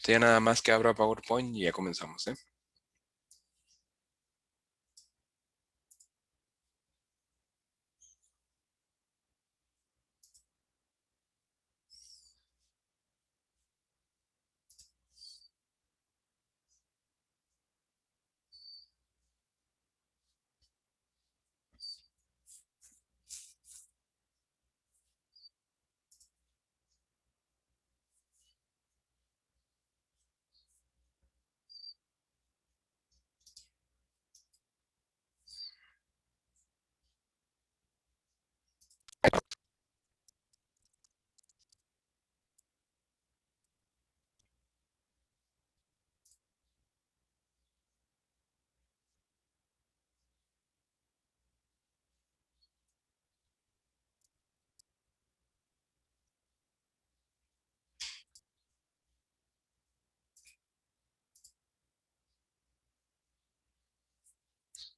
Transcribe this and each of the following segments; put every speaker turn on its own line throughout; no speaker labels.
Ya nada más que abra PowerPoint y ya comenzamos, ¿eh?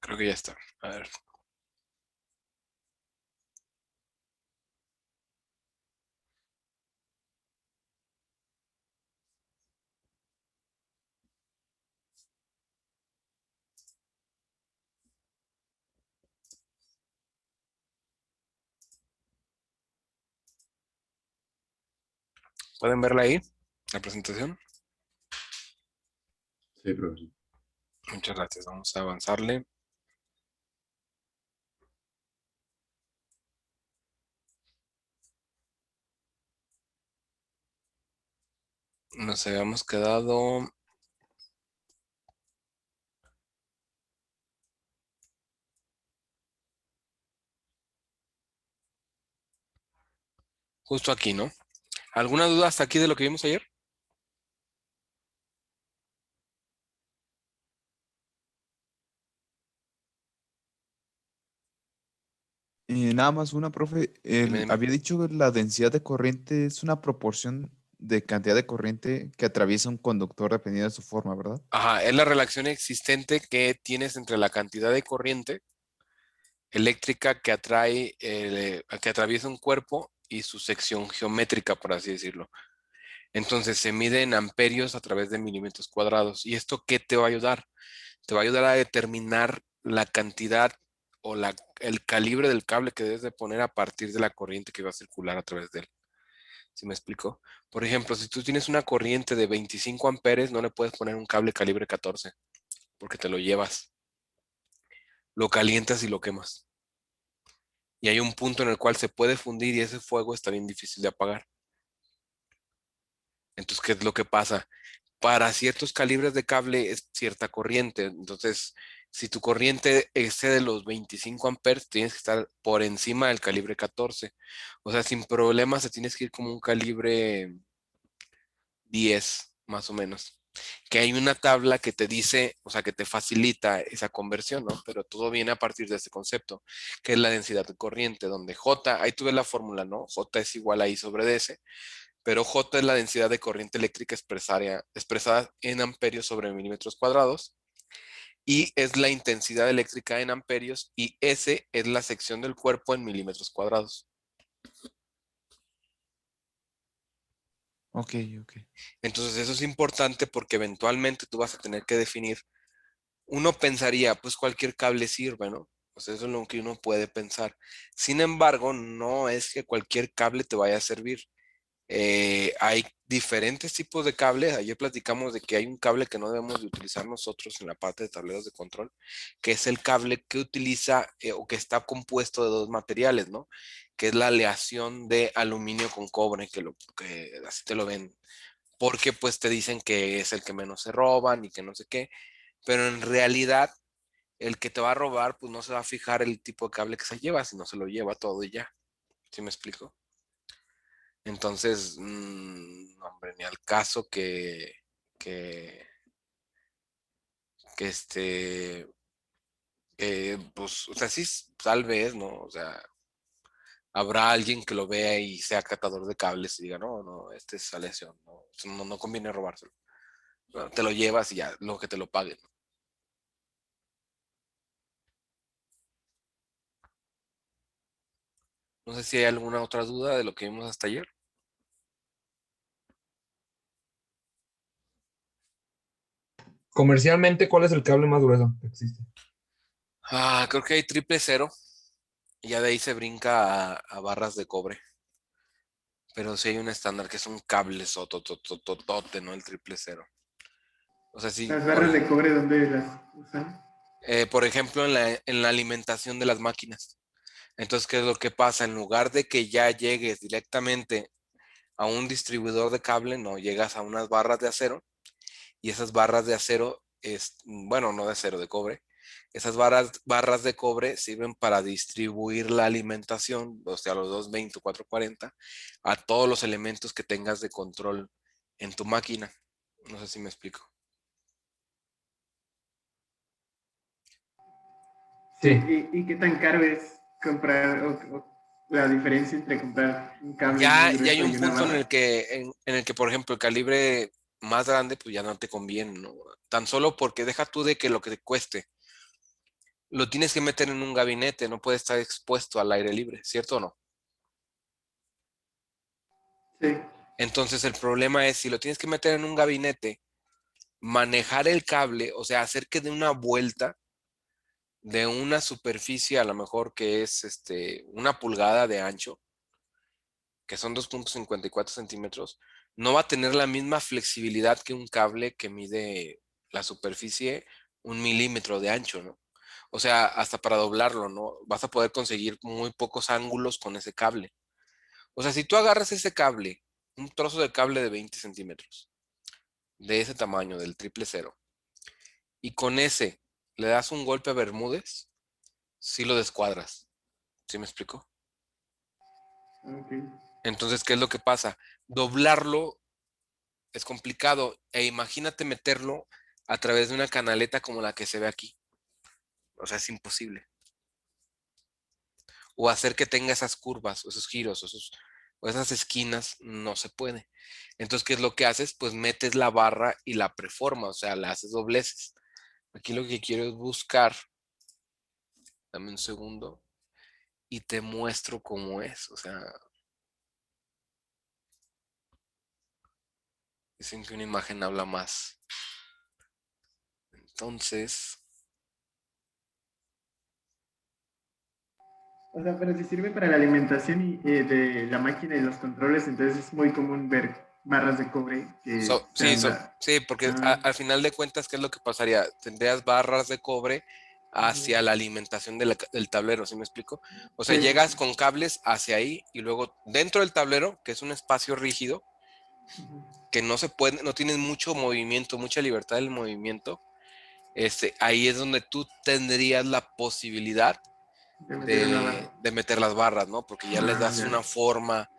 Creo que ya está. A ver, ¿pueden verla ahí? La presentación.
Sí, profesor.
Muchas gracias. Vamos a avanzarle. Nos habíamos quedado justo aquí, ¿no? ¿Alguna duda hasta aquí de lo que vimos ayer?
Nada más una, profe.
Dime, dime.
Había dicho que la densidad de corriente es una proporción de cantidad de corriente que atraviesa un conductor dependiendo de su forma, ¿verdad?
Ajá, es la relación existente que tienes entre la cantidad de corriente eléctrica que que atraviesa un cuerpo y su sección geométrica, por así decirlo. Entonces se mide en amperios a través de milímetros cuadrados. ¿Y esto qué te va a ayudar? Te va a ayudar a determinar la cantidad o el calibre del cable que debes de poner a partir de la corriente que va a circular a través de él. ¿Sí me explico? Por ejemplo, si tú tienes una corriente de 25 amperes, no le puedes poner un cable calibre 14 porque te lo llevas, lo calientas y lo quemas. Y hay un punto en el cual se puede fundir y ese fuego está bien difícil de apagar. Entonces, ¿qué es lo que pasa? Para ciertos calibres de cable es cierta corriente. Entonces, si tu corriente excede los 25 amperes, tienes que estar por encima del calibre 14. O sea, sin problemas, se tienes que ir como un calibre 10, más o menos. Que hay una tabla que te dice, o sea, que te facilita esa conversión, ¿no? Pero todo viene a partir de este concepto, que es la densidad de corriente, donde J, ahí tú ves la fórmula, ¿no? J es igual a I sobre DS, pero J es la densidad de corriente eléctrica expresada en amperios sobre milímetros cuadrados, I es la intensidad eléctrica en amperios y S es la sección del cuerpo en milímetros cuadrados.
Ok, ok.
Entonces eso es importante porque eventualmente tú vas a tener que definir, uno pensaría, pues cualquier cable sirve, ¿no? Pues eso es lo que uno puede pensar. Sin embargo, no es que cualquier cable te vaya a servir. Hay diferentes tipos de cables. Ayer platicamos de que hay un cable que no debemos de utilizar nosotros en la parte de tableros de control, que es el cable que utiliza o que está compuesto de dos materiales, ¿no? Que es la aleación de aluminio con cobre, que así te lo ven, porque pues te dicen que es el que menos se roban y que no sé qué, pero en realidad el que te va a robar pues no se va a fijar el tipo de cable que se lleva, sino se lo lleva todo y ya. ¿Sí me explico? Entonces, no, hombre, ni al caso que, que pues, o sea, sí, tal vez, ¿no? O sea, habrá alguien que lo vea y sea catador de cables y diga, no, no, este es aleación, no, eso no conviene robárselo. Bueno, te lo llevas y ya, lo que te lo paguen. No sé si hay alguna otra duda de lo que vimos hasta ayer.
Comercialmente, ¿cuál es el cable más grueso que existe?
Creo que hay triple cero. Y ya de ahí se brinca a barras de cobre. Pero sí hay un estándar que es un cable sototototote, ¿no? El triple cero. O sea, sí,
Las barras de cobre, ¿dónde las usan?
por ejemplo, en la alimentación de las máquinas. Entonces, ¿qué es lo que pasa? En lugar de que ya llegues directamente a un distribuidor de cable, no, llegas a unas barras de acero y esas barras de acero, bueno, no de acero, de cobre. Esas barras de cobre sirven para distribuir la alimentación, o sea, los 220 o 440, a todos los elementos que tengas de control en tu máquina. No sé si me explico.
Sí,
Sí.
¿y qué tan caro es comprar o la diferencia entre comprar un cable muy
Ya hay
grueso
un
y una
punto
barra?
en el que, por ejemplo, el calibre más grande, pues ya no te conviene, ¿no? Tan solo porque deja tú de que lo que te cueste, lo tienes que meter en un gabinete, no puede estar expuesto al aire libre, ¿cierto o no?
Sí.
Entonces el problema es, si lo tienes que meter en un gabinete, manejar el cable, o sea, hacer que dé una vuelta de una superficie a lo mejor que es 1 pulgada de ancho, que son 2,54 centímetros, no va a tener la misma flexibilidad que un cable que mide la superficie 1 milímetro de ancho, ¿no? O sea, hasta para doblarlo, ¿no? Vas a poder conseguir muy pocos ángulos con ese cable. O sea, si tú agarras ese cable, un trozo de cable de 20 centímetros, de ese tamaño, del triple cero, y con ese le das un golpe a Bermúdez, sí lo descuadras. ¿Sí me explico?
Ok.
Entonces, ¿qué es lo que pasa? Doblarlo es complicado e imagínate meterlo a través de una canaleta como la que se ve aquí. O sea, es imposible. O hacer que tenga esas curvas, o esos giros, o esas esquinas, no se puede. Entonces, ¿qué es lo que haces? Pues metes la barra y la preforma, o sea, la haces dobleces. Aquí lo que quiero es buscar, dame un segundo, y te muestro cómo es. O sea, dicen que una imagen habla más. Entonces,
O sea, pero si sirve para la alimentación de la máquina y los controles, entonces es muy común ver barras de cobre que
sí,
sean la...
sí, porque
Ah,
al final de cuentas, ¿qué es lo que pasaría? Tendrías barras de cobre
ujú.
hacia la alimentación del tablero, ¿sí me explico? O sea,
Sí, sí,
llegas
sí.
con cables hacia ahí y luego dentro del tablero, que es un espacio rígido,
Ujú.
que no se puede, no tienes mucho movimiento, mucha libertad del movimiento, ahí es donde tú tendrías la posibilidad
De meter una
de,
barra.
de meter las barras, ¿no? Porque ya les
Ah,
das
ya.
una forma,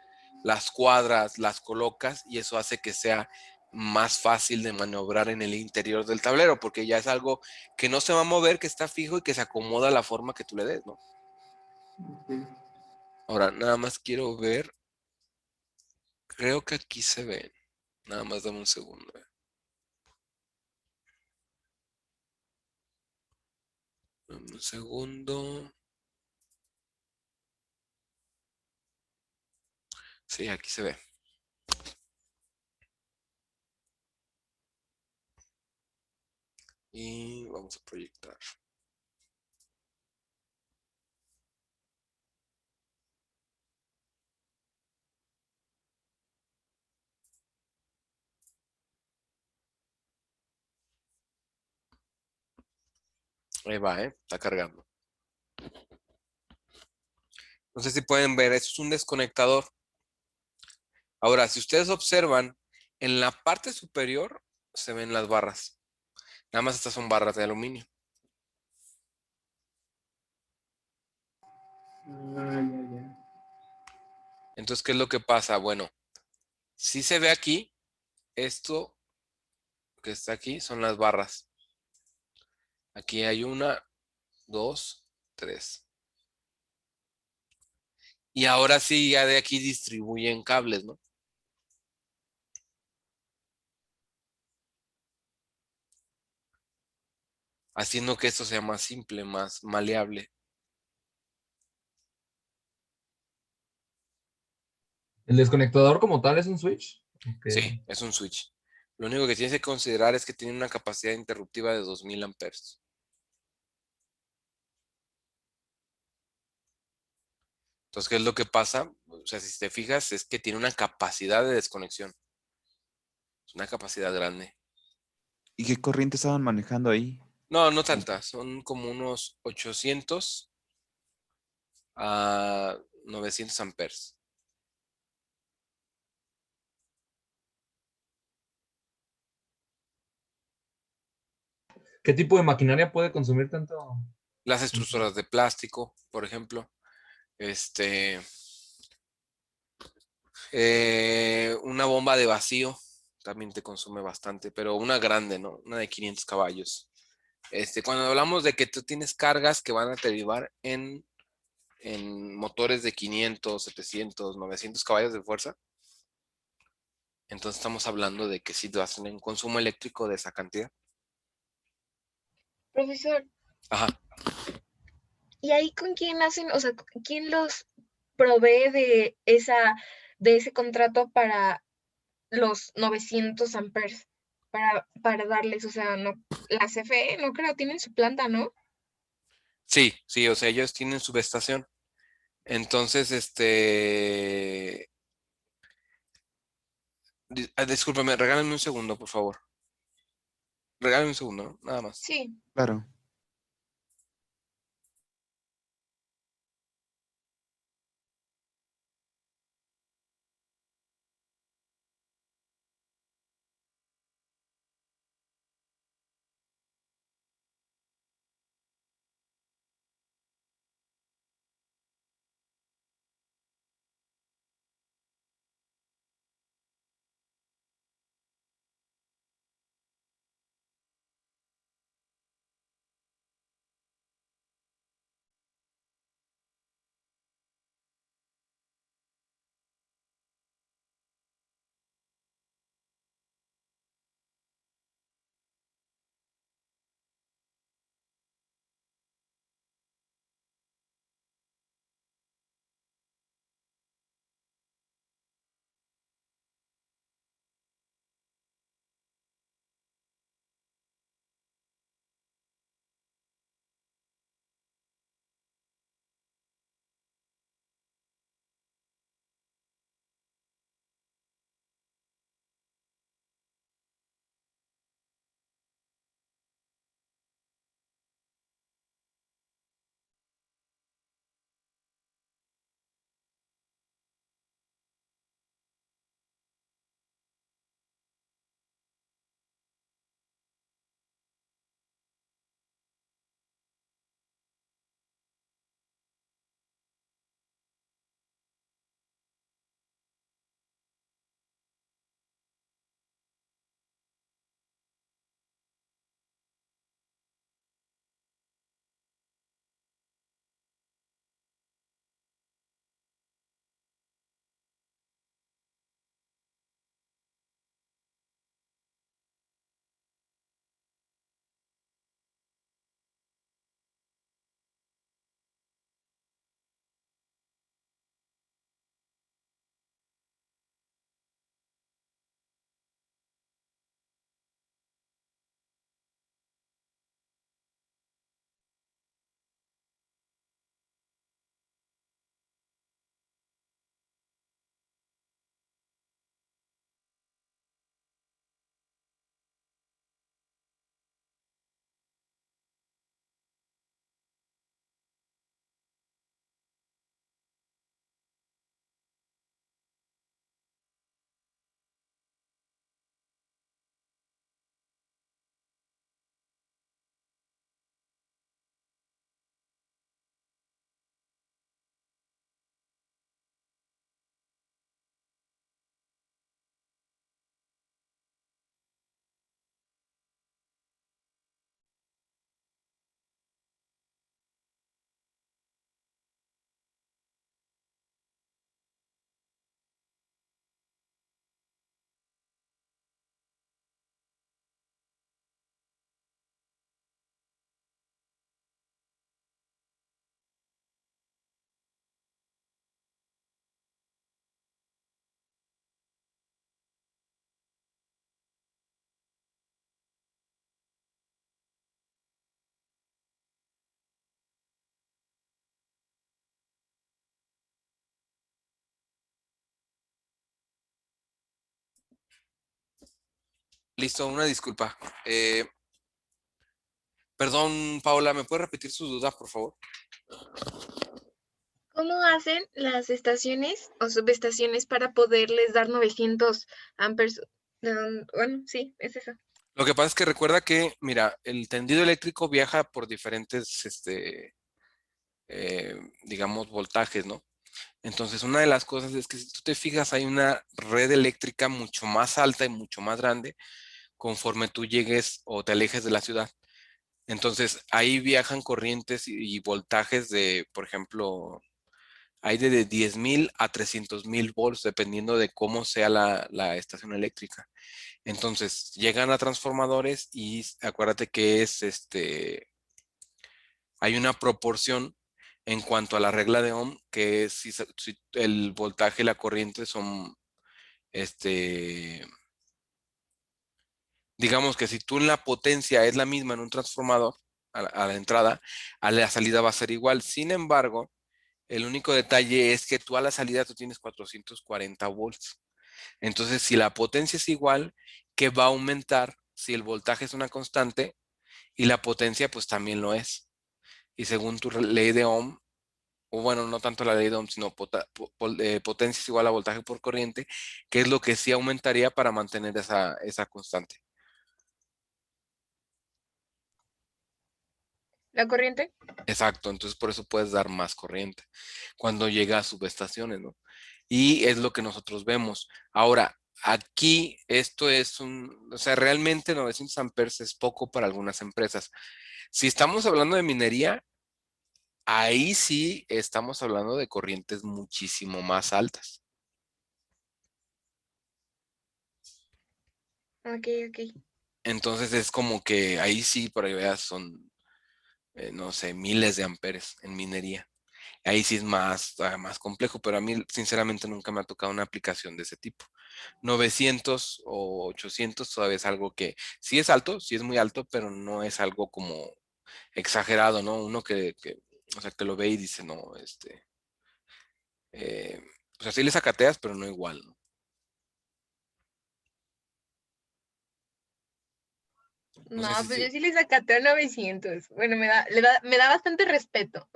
las cuadras, las colocas y eso hace que sea más fácil de maniobrar en el interior del tablero, porque ya es algo que no se va a mover, que está fijo y que se acomoda a la forma que tú le des, ¿no?
Ok.
Ahora, nada más quiero ver, creo que aquí se ve, nada más dame un segundo. Dame un segundo. Sí, aquí se ve. Y vamos a proyectar. Ahí va, está cargando. No sé si pueden ver, eso es un desconectador. Ahora, si ustedes observan, en la parte superior se ven las barras. Nada más estas son barras de aluminio.
Ah, ya, ya.
Entonces, ¿qué es lo que pasa? Bueno, si se ve aquí, esto que está aquí son las barras. Aquí hay una, dos, tres. Y ahora sí, ya de aquí distribuyen cables, ¿no? Haciendo que esto sea más simple, más maleable.
¿El desconectador como tal es un switch? Ok.
Sí, es un switch. Lo único que tienes que considerar es que tiene una capacidad interruptiva de 2000 amperes. Entonces, ¿qué es lo que pasa? O sea, si te fijas, es que tiene una capacidad de desconexión. Es una capacidad grande.
¿Y qué corriente estaban manejando ahí?
No, no tantas. Son como unos 800 a 900 amperes.
¿Qué tipo de maquinaria puede consumir tanto?
Las extrusoras de plástico, por ejemplo. Una bomba de vacío también te consume bastante, pero una grande, ¿no? Una de 500 caballos. Cuando hablamos de que tú tienes cargas que van a derivar en motores de 500, 700, 900 caballos de fuerza, entonces estamos hablando de que sí vas a tener un consumo eléctrico de esa cantidad.
Profesor,
Ajá.
¿y ahí con quién hacen, o sea, quién los provee de ese contrato para los 900 amperes? Para darles, o sea, no, la CFE, no creo, tienen su planta, ¿no?
Sí, sí, o sea, ellos tienen subestación. Entonces, discúlpame, regálame un segundo, por favor. Regálame un segundo, ¿no? Nada más.
Sí.
Claro.
Listo, una disculpa. Perdón, Paola, ¿me puede repetir su duda, por favor?
¿Cómo hacen las estaciones o subestaciones para poderles dar 900 amperes? Bueno, sí, es eso.
Lo que pasa es que recuerda que, mira, el tendido eléctrico viaja por diferentes, digamos, voltajes, ¿no? Entonces, una de las cosas es que si tú te fijas, hay una red eléctrica mucho más alta y mucho más grande conforme tú llegues o te alejes de la ciudad. Entonces, ahí viajan corrientes y voltajes de, por ejemplo, hay de 10,000 a 300,000 volts, dependiendo de cómo sea la estación eléctrica. Entonces, llegan a transformadores y acuérdate que hay una proporción en cuanto a la regla de Ohm, que es si el voltaje y la corriente son, digamos que si tú en la potencia es la misma en un transformador, a la entrada, a la salida va a ser igual. Sin embargo, el único detalle es que tú a la salida tú tienes 440 volts. Entonces, si la potencia es igual, ¿qué va a aumentar si el voltaje es una constante y la potencia pues también lo es? Y según tu ley de Ohm, o bueno, no tanto la ley de Ohm, sino potencia es igual a voltaje por corriente, que es lo que sí aumentaría para mantener esa constante.
¿La corriente?
Exacto, entonces por eso puedes dar más corriente cuando llega a subestaciones, ¿no? Y es lo que nosotros vemos. Ahora, aquí esto es o sea, realmente 900 amperes es poco para algunas empresas. Si estamos hablando de minería, ahí sí estamos hablando de corrientes muchísimo más altas.
Ok, ok.
Entonces es como que ahí sí, para que veas, son, no sé, miles de amperes en minería. Ahí sí es más complejo, pero a mí sinceramente nunca me ha tocado una aplicación de ese tipo. 900 o 800 todavía es algo que sí es alto, sí es muy alto, pero no es algo como exagerado, ¿no? Uno o sea, que lo ve y dice, no, o sea, sí le sacateas, pero no igual, ¿no? No
No,
sé
pues yo
si.
sí le sacateo 900. Bueno, me da bastante respeto.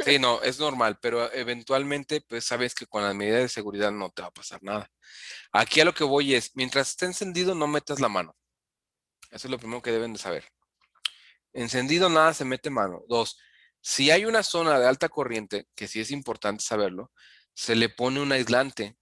Sí, no, es normal, pero eventualmente, pues sabes que con las medidas de seguridad no te va a pasar nada. Aquí a lo que voy es, mientras esté encendido, no metas la mano. Eso es lo primero que deben de saber. Encendido, nada se mete mano. Dos, si hay una zona de alta corriente, que sí es importante saberlo, se le pone un aislante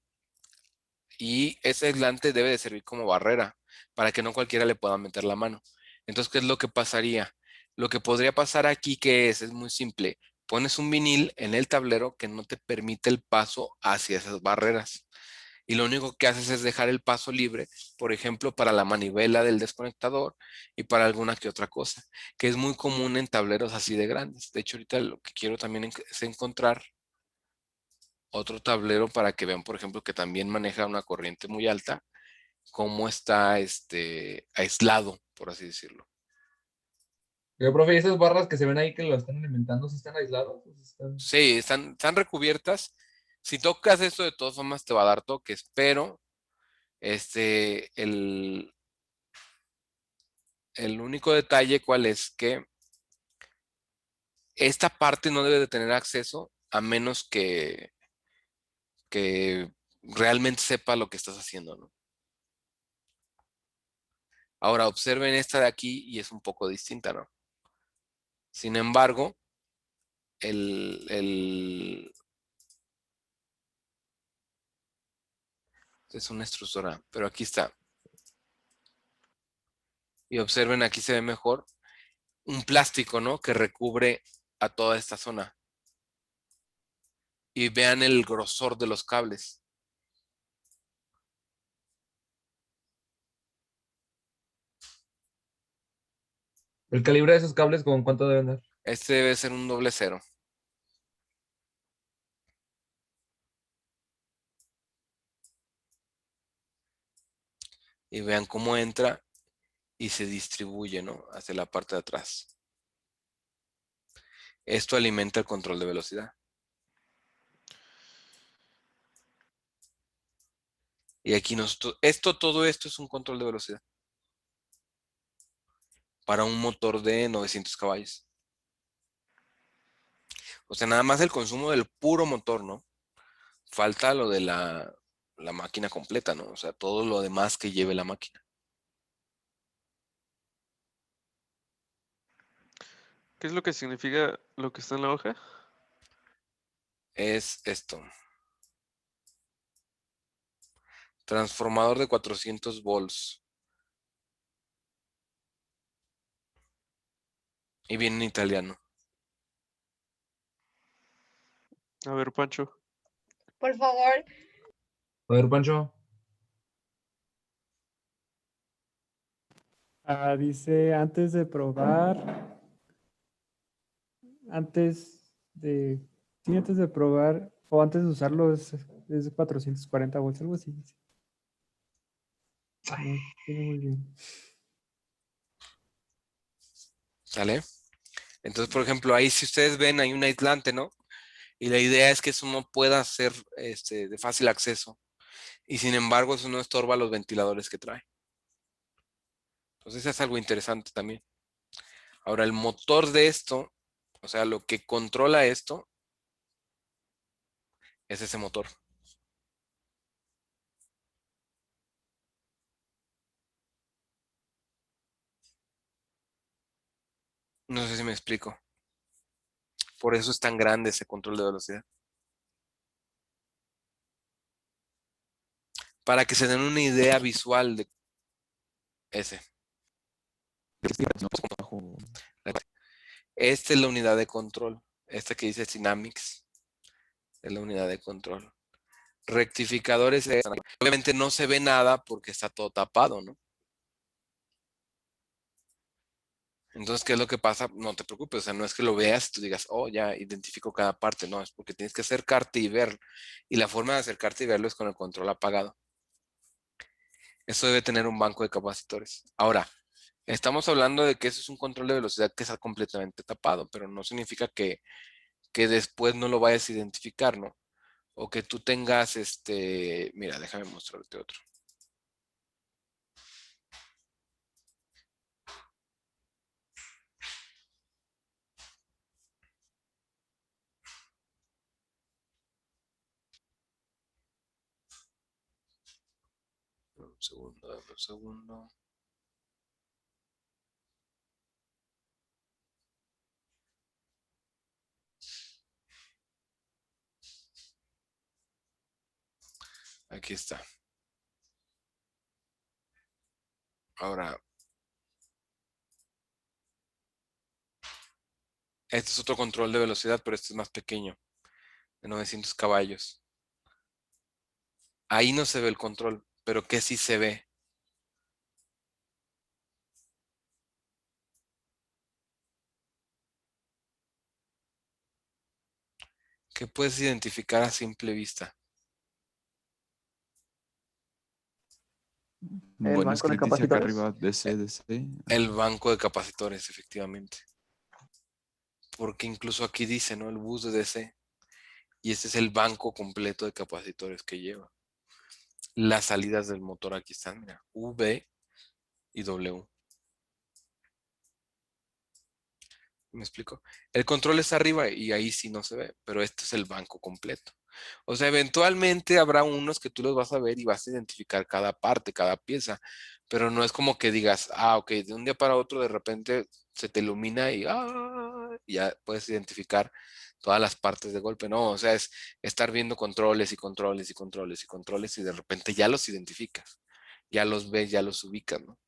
y ese aislante debe de servir como barrera para que no cualquiera le pueda meter la mano. Entonces, ¿qué es lo que pasaría? Lo que podría pasar aquí que es muy simple. Pones un vinil en el tablero que no te permite el paso hacia esas barreras. Y lo único que haces es dejar el paso libre, por ejemplo, para la manivela del desconectador y para alguna que otra cosa, que es muy común en tableros así de grandes. De hecho, ahorita lo que quiero también es encontrar otro tablero para que vean, por ejemplo, que también maneja una corriente muy alta, cómo está aislado, por así decirlo.
Pero, profe, ¿y esas barras que se ven ahí que lo están alimentando, sí están aislados? ¿O sí están-
Sí, están recubiertas. Si tocas esto, de todas formas te va a dar toques, pero el único detalle, ¿cuál es? Que esta parte no debe de tener acceso a menos que realmente sepa lo que estás haciendo, ¿no? Ahora observen esta de aquí y es un poco distinta, ¿no? Sin embargo, el es una extrusora, pero aquí está. Y observen, aquí se ve mejor un plástico, ¿no? Que recubre a toda esta zona. Y vean el grosor de los cables.
¿El calibre de esos cables con cuánto deben dar?
Este debe ser un doble cero. Y vean cómo entra y se distribuye, ¿no? Hacia la parte de atrás. Esto alimenta el control de velocidad. Y aquí todo esto es un control de velocidad. para un motor de 900 caballos. O sea, nada más el consumo del puro motor, ¿no? Falta lo de la máquina completa, ¿no? O sea, todo lo demás que lleve la máquina.
¿Qué es lo que significa lo que está en la hoja?
Es esto. Transformador de 400 volts. Y viene en italiano.
A ver, Pancho.
Por favor,
A ver, Pancho.
Dice antes de probar, sí, antes de probar o antes de usarlo es 440 volts, algo así. Dice. No, tiene muy bien.
¿Sale? Entonces, por ejemplo, ahí si ustedes ven, hay un aislante, ¿no? Y la idea es que eso no pueda ser de fácil acceso. Y sin embargo, eso no estorba los ventiladores que trae. Entonces es algo interesante también. Ahora, el motor de esto, o sea, lo que controla esto, es ese motor. No sé si me explico. Por eso es tan grande ese control de velocidad. Para que se den una idea visual de ese. Esta es la unidad de control. Esta que dice Dynamics es la unidad de control. Rectificadores, obviamente no se ve nada porque está todo tapado, ¿no? Entonces, ¿qué es lo que pasa? No te preocupes, o sea, no es que lo veas y tú digas, oh, ya identifico cada parte, no, es porque tienes que acercarte y ver. Y la forma de acercarte y verlo es con el control apagado. Eso debe tener un banco de capacitores. Ahora, estamos hablando de que eso es un control de velocidad que está completamente tapado, pero no significa que después no lo vayas a identificar, ¿no? O que tú tengas, mira, déjame mostrarte otro. Un segundo, dame un segundo. Aquí está. Ahora, este es otro control de velocidad, pero este es más pequeño, de 900 caballos. Ahí no se ve el control, pero ¿qué sí se ve? ¿Qué puedes identificar a simple vista?
Bueno, es
banco
que
de
dice acá
capacitores.
arriba DC, DC.
El banco de capacitores, efectivamente. Porque incluso aquí dice, ¿no? El bus de DC. Y este es el banco completo de capacitores que lleva. Las salidas del motor aquí están, mira, V y W. ¿Me explico? El control está arriba y ahí sí no se ve, pero este es el banco completo. O sea, eventualmente habrá unos que tú los vas a ver y vas a identificar cada parte, cada pieza, pero no es como que digas, ok, de un día para otro de repente se te ilumina y ya puedes identificar todas las partes de golpe. No, o sea, es estar viendo controles y controles y controles y controles y de repente ya los identificas, ya los ves, ya los ubicas, ¿no?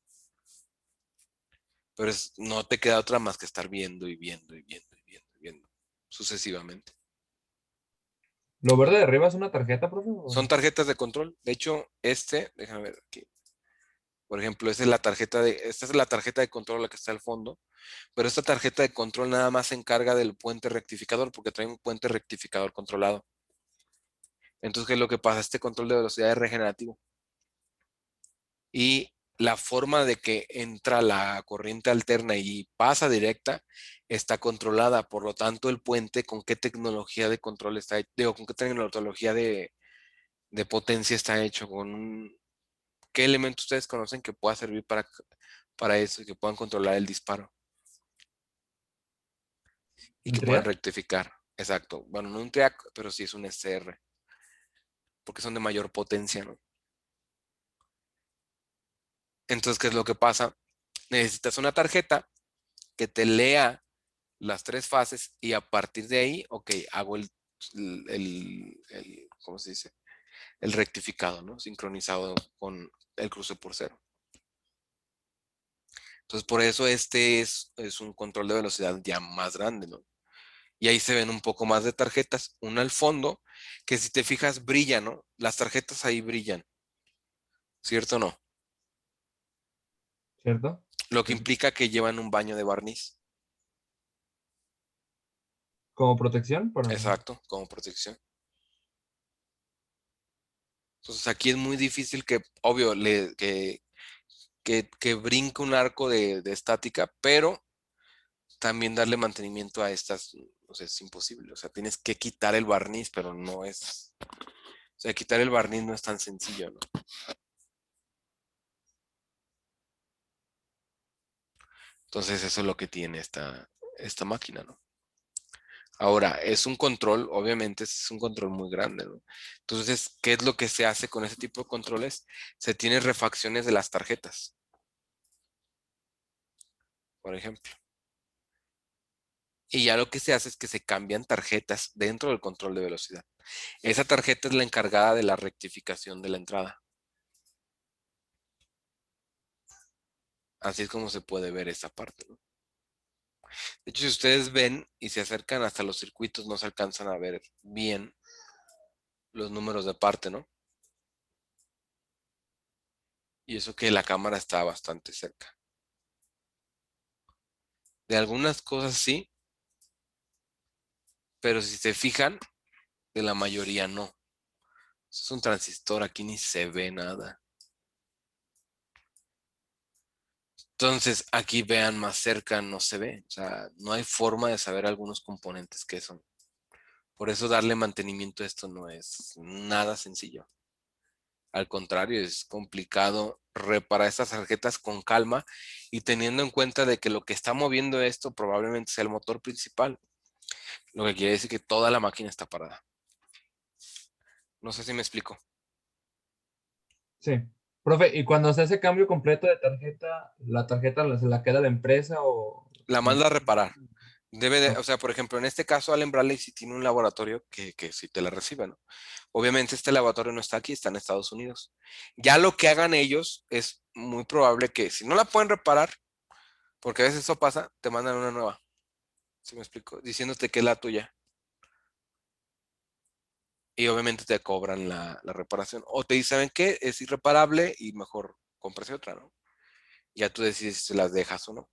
Pero no te queda otra más que estar viendo y viendo y viendo y viendo y viendo sucesivamente.
¿Lo verde de arriba es una tarjeta, profe?
Son tarjetas de control. De hecho, déjame ver aquí. Por ejemplo, esta es la tarjeta de control la que está al fondo, pero esta tarjeta de control nada más se encarga del puente rectificador porque trae un puente rectificador controlado. Entonces, ¿qué es lo que pasa? Este control de velocidad es regenerativo. Y la forma de que entra la corriente alterna y pasa directa está controlada. Por lo tanto, el puente, ¿con qué tecnología de control está hecho? Digo, ¿con qué tecnología de potencia está hecho? ¿Qué elemento ustedes conocen que pueda servir para eso y que puedan controlar el disparo. Y
¿Un
que puedan
triac?
rectificar. Exacto. Bueno, no un triac, pero sí es un SR. Porque son de mayor potencia, ¿no? Entonces, ¿qué es lo que pasa? Necesitas una tarjeta que te lea las 3 fases y a partir de ahí, ok, hago ¿cómo se dice? El rectificado, ¿no? Sincronizado con el cruce por cero. Entonces, por eso este es un control de velocidad ya más grande, ¿no? Y ahí se ven un poco más de tarjetas. Una al fondo, que si te fijas brilla, ¿no? Las tarjetas ahí brillan, ¿cierto o no?
¿Cierto?
Lo que
Sí.
implica que llevan un baño de barniz.
Como protección, para...
Exacto, como protección. Entonces aquí es muy difícil que, obvio, que brinque un arco de estática, pero también darle mantenimiento a estas, o sea, es imposible. O sea, tienes que quitar el barniz, pero no es, o sea, quitar el barniz no es tan sencillo, ¿no? Entonces eso es lo que tiene esta máquina, ¿no? Ahora, es un control, obviamente es un control muy grande, ¿no? Entonces, ¿qué es lo que se hace con ese tipo de controles? Se tienen refacciones de las tarjetas, por ejemplo. Y ya lo que se hace es que se cambian tarjetas dentro del control de velocidad. Esa tarjeta es la encargada de la rectificación de la entrada. Así es como se puede ver esa parte, ¿no? De hecho, si ustedes ven y se acercan hasta los circuitos, no se alcanzan a ver bien los números de parte, ¿no? Y eso que la cámara está bastante cerca. De algunas cosas sí, pero si se fijan, de la mayoría no. Es un transistor, aquí ni se ve nada. Entonces, aquí vean más cerca, no se ve. O sea, no hay forma de saber algunos componentes que son. Por eso darle mantenimiento a esto no es nada sencillo. Al contrario, es complicado reparar estas tarjetas con calma y teniendo en cuenta de que lo que está moviendo esto probablemente sea el motor principal. Lo que quiere decir que toda la máquina está parada. No sé si me explico.
Sí. Profe, ¿y cuando se hace cambio completo de tarjeta, la tarjeta se la queda la empresa o...?
La manda a reparar. Debe de,
Ok.
o sea, por ejemplo, en este caso, Allen Bradley sí tiene un laboratorio que sí te la recibe, ¿no? Obviamente este laboratorio no está aquí, está en Estados Unidos. Ya lo que hagan ellos es muy probable que si no la pueden reparar, porque a veces eso pasa, te mandan una nueva. ¿Sí me explico? Diciéndote que es la tuya. Y obviamente te cobran la reparación. O te dicen, ¿saben qué? Es irreparable y mejor cómprase otra, ¿no? Ya tú decides si las dejas o no.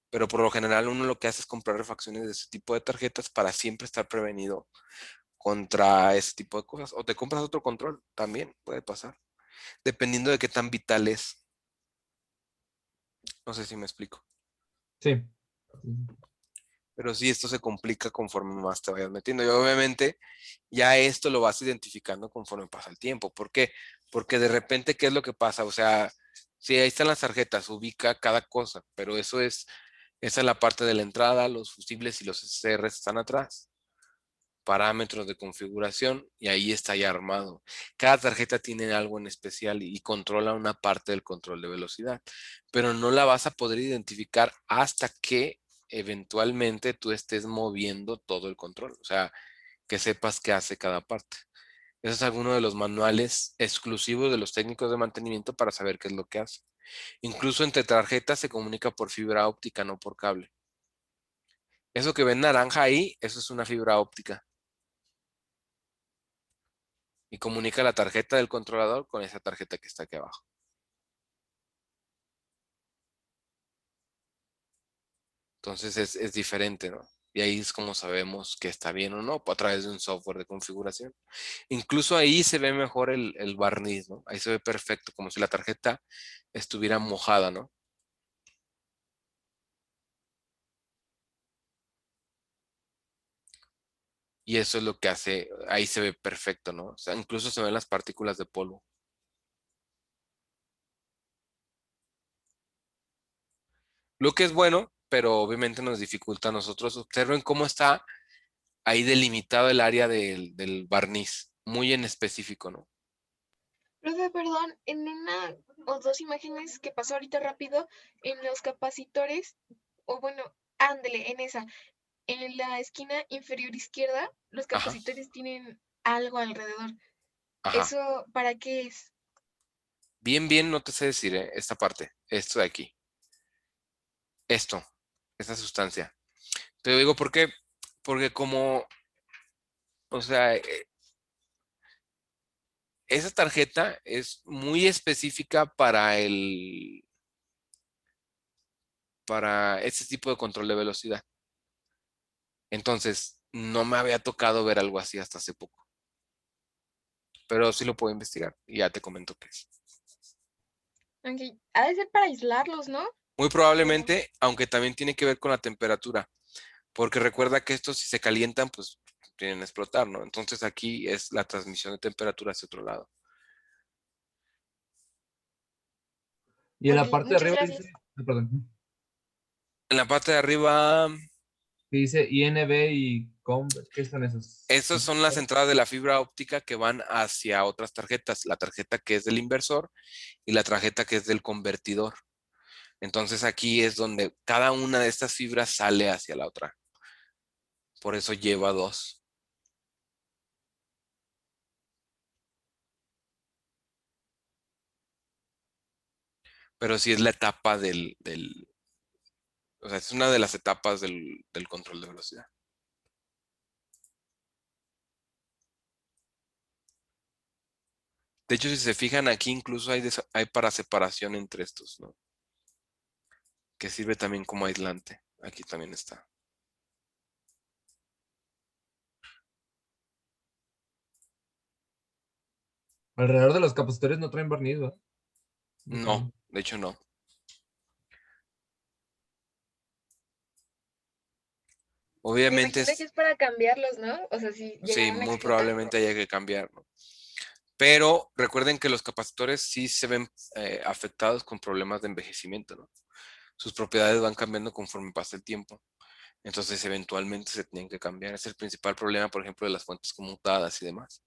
Pero por lo general uno lo que hace es comprar refacciones de ese tipo de tarjetas para siempre estar prevenido contra ese tipo de cosas. O te compras otro control, también puede pasar. Dependiendo de qué tan vital es. No sé si me explico.
Sí.
Pero sí, esto se complica conforme más te vayas metiendo. Y obviamente ya esto lo vas identificando conforme pasa el tiempo. ¿Por qué? Porque de repente, ¿qué es lo que pasa? O sea, sí, ahí están las tarjetas, ubica cada cosa, pero esa es la parte de la entrada, los fusibles y los SCR están atrás. Parámetros de configuración y ahí está ya armado. Cada tarjeta tiene algo en especial y controla una parte del control de velocidad, pero no la vas a poder identificar hasta que eventualmente tú estés moviendo todo el control, o sea, que sepas qué hace cada parte. Ese es alguno de los manuales exclusivos de los técnicos de mantenimiento para saber qué es lo que hace. Incluso entre tarjetas se comunica por fibra óptica, no por cable. Eso que ven naranja ahí, eso es una fibra óptica. Y comunica la tarjeta del controlador con esa tarjeta que está aquí abajo. Entonces es diferente, ¿no? Y ahí es como sabemos que está bien o no, a través de un software de configuración. Incluso ahí se ve mejor el barniz, ¿no? Ahí se ve perfecto, como si la tarjeta estuviera mojada, ¿no? Y eso es lo que hace, ahí se ve perfecto, ¿no? O sea, incluso se ven las partículas de polvo. Lo que es bueno, pero obviamente nos dificulta a nosotros. Observen cómo está ahí delimitado el área del barniz, muy en específico, ¿no?
Profe, perdón, en una o dos imágenes que pasó ahorita rápido, en los capacitores, o bueno, ándele, en esa, en la esquina inferior izquierda, los
Ajá,
capacitores tienen algo alrededor.
ajá.
¿Eso para qué es?
Bien, no te sé decir, esta parte, esto de aquí, esto, esta sustancia. Te digo por qué, porque como, o sea, esa tarjeta es muy específica para este tipo de control de velocidad. Entonces, no me había tocado ver algo así hasta hace poco, pero sí lo puedo investigar y ya te comento qué es.
Aunque ha de ser para aislarlos, ¿no?
Muy
O-
probablemente, aunque también tiene que ver con la temperatura, porque recuerda que estos si se calientan, pues tienen que explotar, ¿no? Entonces aquí es la transmisión de temperatura hacia otro lado.
Y en
Ok,
la parte de
muchas
arriba
gracias.
dice, perdón,
En la parte de arriba,
que dice INB y COM, ¿qué son esos?
esas son las entradas de la fibra óptica que van hacia otras tarjetas, la tarjeta que es del inversor y la tarjeta que es del convertidor. Entonces aquí es donde cada una de estas fibras sale hacia la otra. Por eso lleva dos. Pero sí es la etapa o sea, es una de las etapas del control de velocidad. De hecho, si se fijan aquí, incluso hay para separación entre estos, ¿no? Que sirve también como aislante. Aquí también está.
Alrededor de los capacitores no traen barniz, ¿verdad?
No, de hecho no.
Me
Obviamente
imagino que es para cambiarlos, ¿no? O sea, si
sí,
llegaran a
muy
explotar.
probablemente haya que cambiar, ¿no? Pero recuerden que los capacitores sí se ven afectados con problemas de envejecimiento, ¿no? Sus propiedades van cambiando conforme pasa el tiempo. Entonces, eventualmente se tienen que cambiar. Es el principal problema, por ejemplo, de las fuentes conmutadas y demás.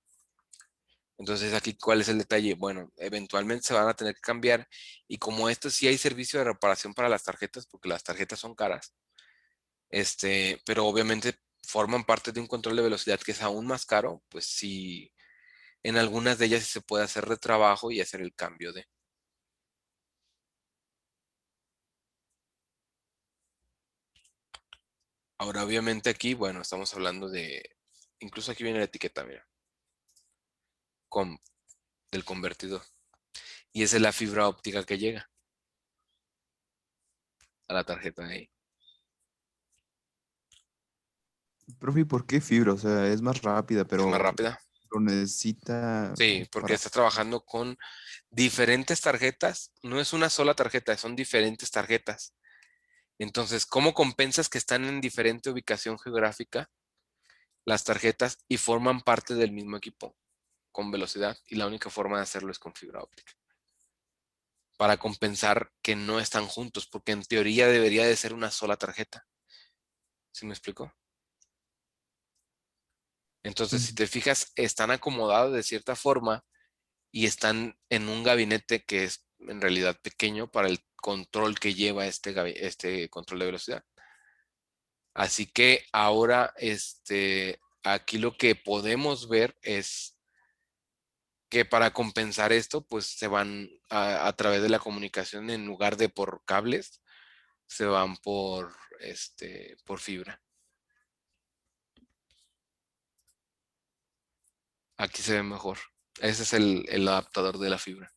Entonces, aquí, ¿cuál es el detalle? Bueno, eventualmente se van a tener que cambiar. Y como esto sí hay servicio de reparación para las tarjetas, porque las tarjetas son caras, pero obviamente forman parte de un control de velocidad que es aún más caro, pues sí, en algunas de ellas sí se puede hacer retrabajo y hacer el cambio de. Ahora, obviamente aquí, bueno, estamos hablando incluso aquí viene la etiqueta, mira, con, del convertidor. Y esa es la fibra óptica que llega a la tarjeta de ahí.
Profe, ¿y por qué fibra? O sea, es más rápida,
Es más
pero
rápida.
lo necesita
Sí, porque
para...
está trabajando con diferentes tarjetas. No es una sola tarjeta, son diferentes tarjetas. Entonces, ¿cómo compensas que están en diferente ubicación geográfica las tarjetas y forman parte del mismo equipo con velocidad? Y la única forma de hacerlo es con fibra óptica. Para compensar que no están juntos, porque en teoría debería de ser una sola tarjeta. ¿Sí me explico? Entonces, si te fijas, están acomodados de cierta forma y están en un gabinete que es en realidad pequeño para el control que lleva este control de velocidad. Así que ahora, aquí lo que podemos ver es que para compensar esto, pues se van a través de la comunicación en lugar de por cables, se van por fibra. Aquí se ve mejor. Ese es el adaptador de la fibra.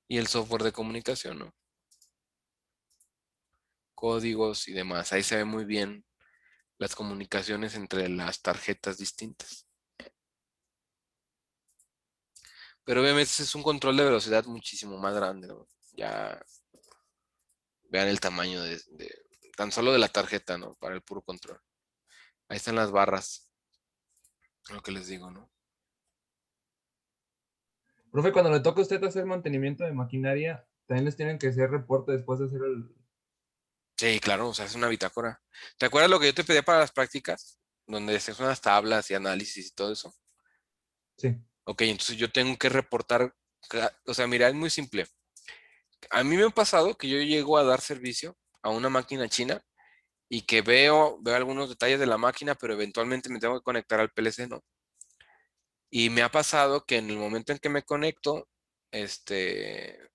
Y el software de comunicación, ¿no? Códigos y demás. Ahí se ve muy bien las comunicaciones entre las tarjetas distintas. Pero obviamente ese es un control de velocidad muchísimo más grande, ¿no? Ya vean el tamaño tan solo de la tarjeta, ¿no? Para el puro control. Ahí están las barras, lo que les digo, ¿no?
Profe, cuando le toca a usted hacer mantenimiento de maquinaria, también les tienen que hacer reporte después de hacer el...
Sí, claro, o sea, es una bitácora. ¿Te acuerdas lo que yo te pedía para las prácticas? Donde haces unas tablas y análisis y todo eso.
Sí.
Ok, entonces yo tengo que reportar, o sea, mira, es muy simple. A mí me ha pasado que yo llego a dar servicio a una máquina china y que veo algunos detalles de la máquina, pero eventualmente me tengo que conectar al PLC, ¿no? Y me ha pasado que en el momento en que me conecto, este,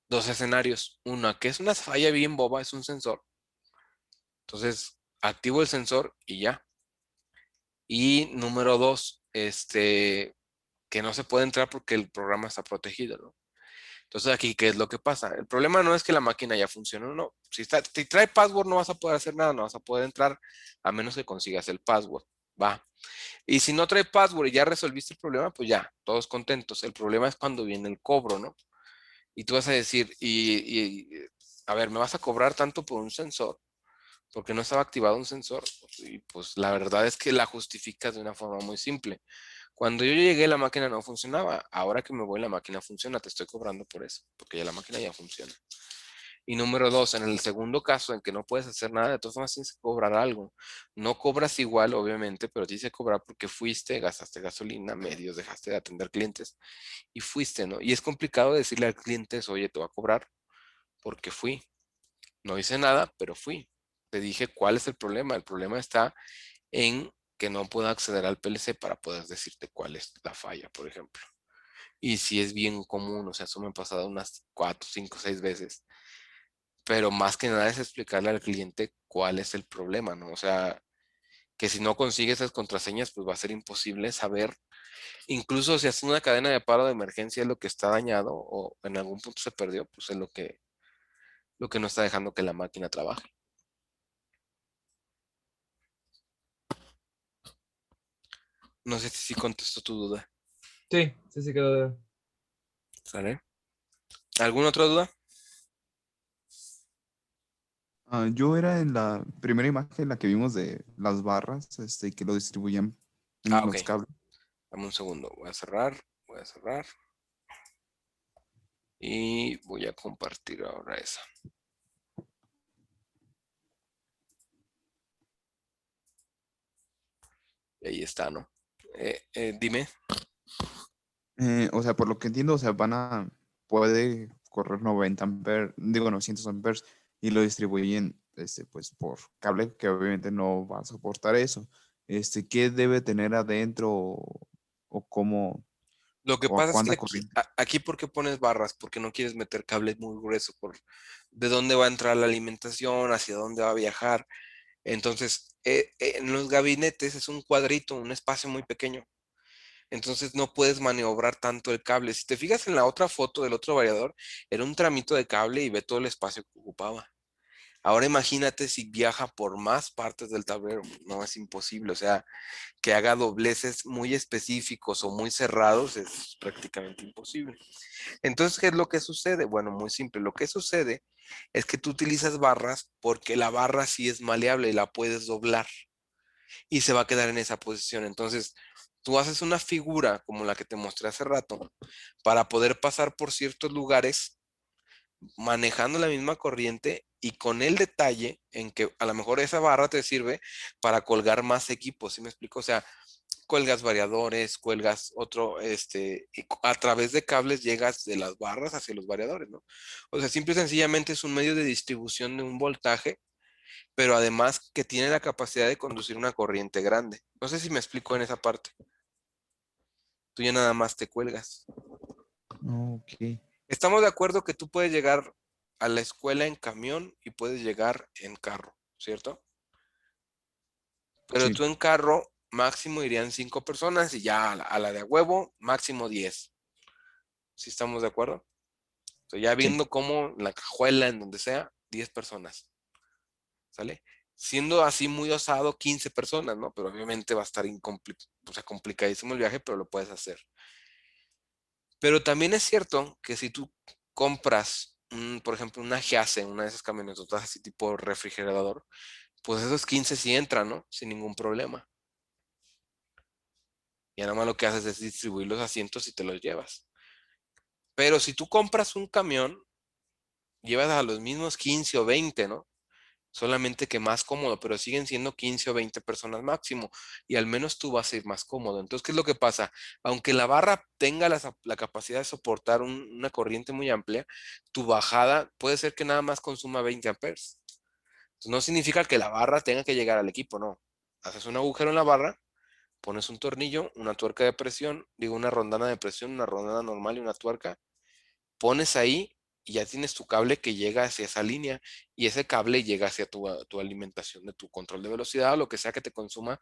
dos escenarios. Una, que es una falla bien boba, es un sensor. Entonces, activo el sensor y ya. Y número dos, que no se puede entrar porque el programa está protegido, ¿no? Entonces aquí, ¿qué es lo que pasa? El problema no es que la máquina ya funcione o no. Si trae password no vas a poder hacer nada, no vas a poder entrar a menos que consigas el password. Va. Y si no trae password y ya resolviste el problema, pues ya, todos contentos. El problema es cuando viene el cobro, ¿no? Y tú vas a decir, a ver, ¿me vas a cobrar tanto por un sensor? Porque no estaba activado un sensor. Y pues la verdad es que la justificas de una forma muy simple. Cuando yo llegué la máquina no funcionaba. Ahora que me voy la máquina funciona. Te estoy cobrando por eso. Porque ya la máquina ya funciona. Y número dos, en el segundo caso en que no puedes hacer nada, de todas formas tienes que cobrar algo. No cobras igual, obviamente, pero tienes que cobrar porque fuiste, gastaste gasolina, medios, dejaste de atender clientes y fuiste, ¿no? Y es complicado decirle al cliente, oye, te voy a cobrar porque fui. No hice nada, pero fui. Te dije cuál es el problema. El problema está en que no puedo acceder al PLC para poder decirte cuál es la falla, por ejemplo. Y si es bien común, o sea, eso me ha pasado unas 4, 5, 6 veces. Pero más que nada es explicarle al cliente cuál es el problema, ¿no? O sea, que si no consigues esas contraseñas, pues va a ser imposible saber. Incluso si haces una cadena de paro de emergencia, lo que está dañado o en algún punto se perdió, pues es lo que no está dejando que la máquina trabaje. No sé si contesto tu duda.
Sí, sí, sí quedó de...
¿Sale? ¿Alguna otra duda?
Yo era en la primera imagen, la que vimos de las barras, que lo distribuían en
Ok.
los cables.
Dame un segundo. Voy a cerrar. Voy a cerrar. Y voy a compartir ahora esa. Y ahí está, ¿no? Dime.
O sea, por lo que entiendo, o sea, puede correr 90 amperes, digo 900 amperes, y lo distribuyen, pues, por cable, que obviamente no va a soportar eso. ¿Qué debe tener adentro o cómo,
Lo que
o a
pasa es que
cuánta
aquí,
corriente?
aquí ¿por qué pones barras? Porque no quieres meter cables muy gruesos por de dónde va a entrar la alimentación, hacia dónde va a viajar. Entonces, en los gabinetes es un cuadrito, un espacio muy pequeño. Entonces no puedes maniobrar tanto el cable. Si te fijas en la otra foto del otro variador, era un tramito de cable y ve todo el espacio que ocupaba. Ahora imagínate si viaja por más partes del tablero. No, es imposible. O sea, que haga dobleces muy específicos o muy cerrados es prácticamente imposible. Entonces, ¿qué es lo que sucede? Bueno, muy simple. Lo que sucede es que tú utilizas barras porque la barra sí es maleable y la puedes doblar y se va a quedar en esa posición. Entonces, tú haces una figura como la que te mostré hace rato para poder pasar por ciertos lugares manejando la misma corriente y con el detalle en que a lo mejor esa barra te sirve para colgar más equipos, ¿sí me explico? O sea, cuelgas variadores, cuelgas otro, y a través de cables llegas de las barras hacia los variadores, ¿no? O sea, simple y sencillamente es un medio de distribución de un voltaje, pero además que tiene la capacidad de conducir una corriente grande. No sé si me explico en esa parte. Tú ya nada más te cuelgas.
Ok.
Estamos de acuerdo que tú puedes llegar a la escuela en camión y puedes llegar en carro, ¿cierto? Pero
Sí.
tú en carro máximo irían 5 personas y ya a la de a huevo máximo 10. ¿Sí estamos de acuerdo? O sea, ya
Sí.
viendo cómo en la cajuela, en donde sea, 10 personas, ¿sale? Siendo así muy osado, 15 personas, ¿no? Pero obviamente va a estar o sea, complicadísimo el viaje, pero lo puedes hacer. Pero también es cierto que si tú compras, por ejemplo, una Giace, una de esas camionetotas así tipo refrigerador, pues esos 15 sí entran, ¿no? Sin ningún problema. Ya nada más lo que haces es distribuir los asientos y te los llevas. Pero si tú compras un camión, llevas a los mismos 15 o 20, ¿no? Solamente que más cómodo, pero siguen siendo 15 o 20 personas máximo y al menos tú vas a ir más cómodo. Entonces, ¿qué es lo que pasa? Aunque la barra tenga la capacidad de soportar una corriente muy amplia, tu bajada puede ser que nada más consuma 20 amperes. Entonces, no significa que la barra tenga que llegar al equipo, no. Haces un agujero en la barra, pones un tornillo, una tuerca de presión, digo una rondana de presión, una rondana normal y una tuerca, pones ahí y ya tienes tu cable que llega hacia esa línea y ese cable llega hacia tu alimentación de tu control de velocidad o lo que sea que te consuma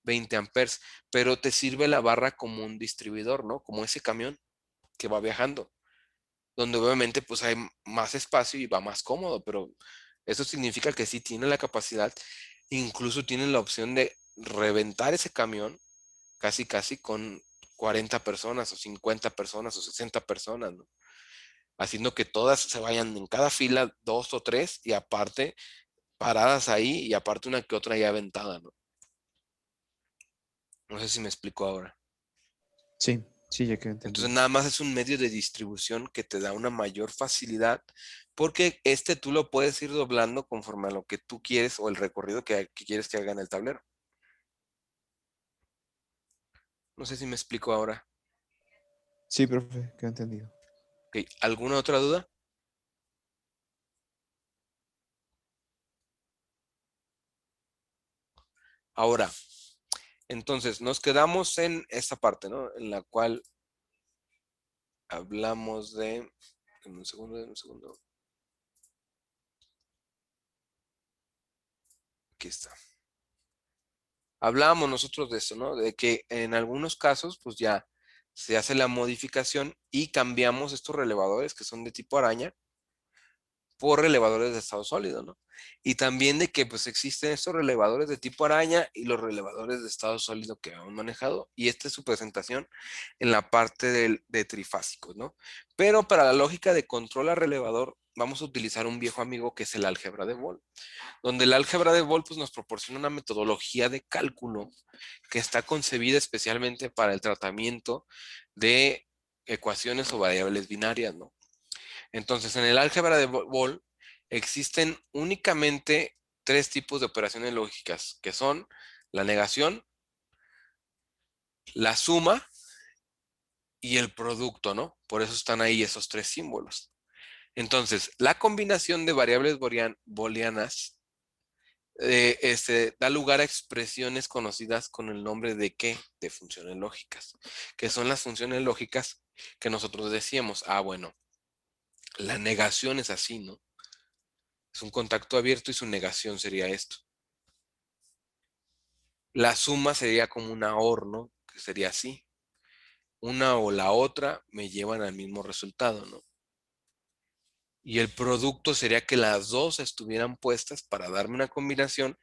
20 amperes, pero te sirve la barra como un distribuidor, ¿no? Como ese camión que va viajando, donde obviamente pues hay más espacio y va más cómodo, pero eso significa que sí tiene la capacidad, incluso tiene la opción de reventar ese camión casi casi con 40 personas o 50 personas o 60 personas, ¿no? Haciendo que todas se vayan en cada fila, dos o tres, y aparte paradas ahí, y aparte una que otra ya aventada, ¿no? No sé si me explico ahora.
Sí, sí, ya que
Entonces
entendí.
nada más es un medio de distribución que te da una mayor facilidad, porque tú lo puedes ir doblando conforme a lo que tú quieres o el recorrido que quieres que haga en el tablero. No sé si me explico ahora.
Sí, profe, quedó entendido.
Ok, ¿alguna otra duda? Ahora, entonces nos quedamos en esta parte, ¿no? En la cual hablamos de... En un segundo, en un segundo. Aquí está. Hablábamos nosotros de eso, ¿no? De que en algunos casos, pues ya se hace la modificación y cambiamos estos relevadores que son de tipo araña por relevadores de estado sólido, ¿no? Y también de que pues existen estos relevadores de tipo araña y los relevadores de estado sólido que hemos manejado. Y esta es su presentación en la parte de trifásicos, ¿no? Pero para la lógica de control a relevador, vamos a utilizar un viejo amigo que es el álgebra de Boole, donde el álgebra de Boole pues, nos proporciona una metodología de cálculo que está concebida especialmente para el tratamiento de ecuaciones o variables binarias, ¿no? Entonces, en el álgebra de Boole existen únicamente tres tipos de operaciones lógicas, que son la negación, la suma y el producto, ¿no? Por eso están ahí esos tres símbolos. Entonces, la combinación de variables booleanas da lugar a expresiones conocidas con el nombre de ¿qué? De funciones lógicas, que son las funciones lógicas que nosotros decíamos, bueno, la negación es así, ¿no? Es un contacto abierto y su negación sería esto. La suma sería como una OR, ¿no? Que sería así. Una o la otra me llevan al mismo resultado, ¿no? Y el producto sería que las dos estuvieran puestas para darme una combinación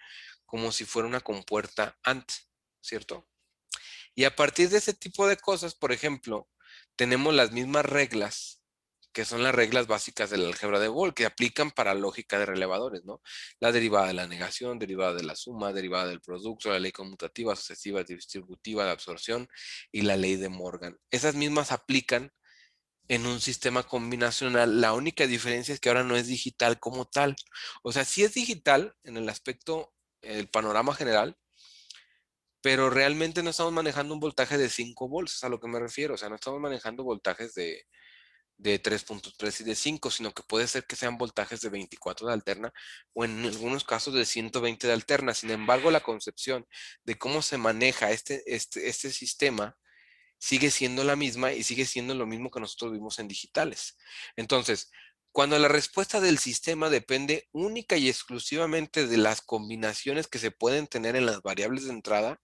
como si fuera una compuerta AND, ¿cierto? Y a partir de ese tipo de cosas, por ejemplo, tenemos las mismas reglas, que son las reglas básicas del álgebra de Boole, que aplican para lógica de relevadores, ¿no? La derivada de la negación, derivada de la suma, derivada del producto, la ley conmutativa, sucesiva, distributiva de absorción y la ley de Morgan. Esas mismas aplican en un sistema combinacional. La única diferencia es que ahora no es digital como tal. O sea, sí es digital en el aspecto, el panorama general, pero realmente no estamos manejando un voltaje de 5 volts, es a lo que me refiero. O sea, no estamos manejando voltajes de 3.3 y de 5, sino que puede ser que sean voltajes de 24 de alterna o en algunos casos de 120 de alterna. Sin embargo, la concepción de cómo se maneja este sistema sigue siendo la misma y sigue siendo lo mismo que nosotros vimos en digitales. Entonces, cuando la respuesta del sistema depende única y exclusivamente de las combinaciones que se pueden tener en las variables de entrada,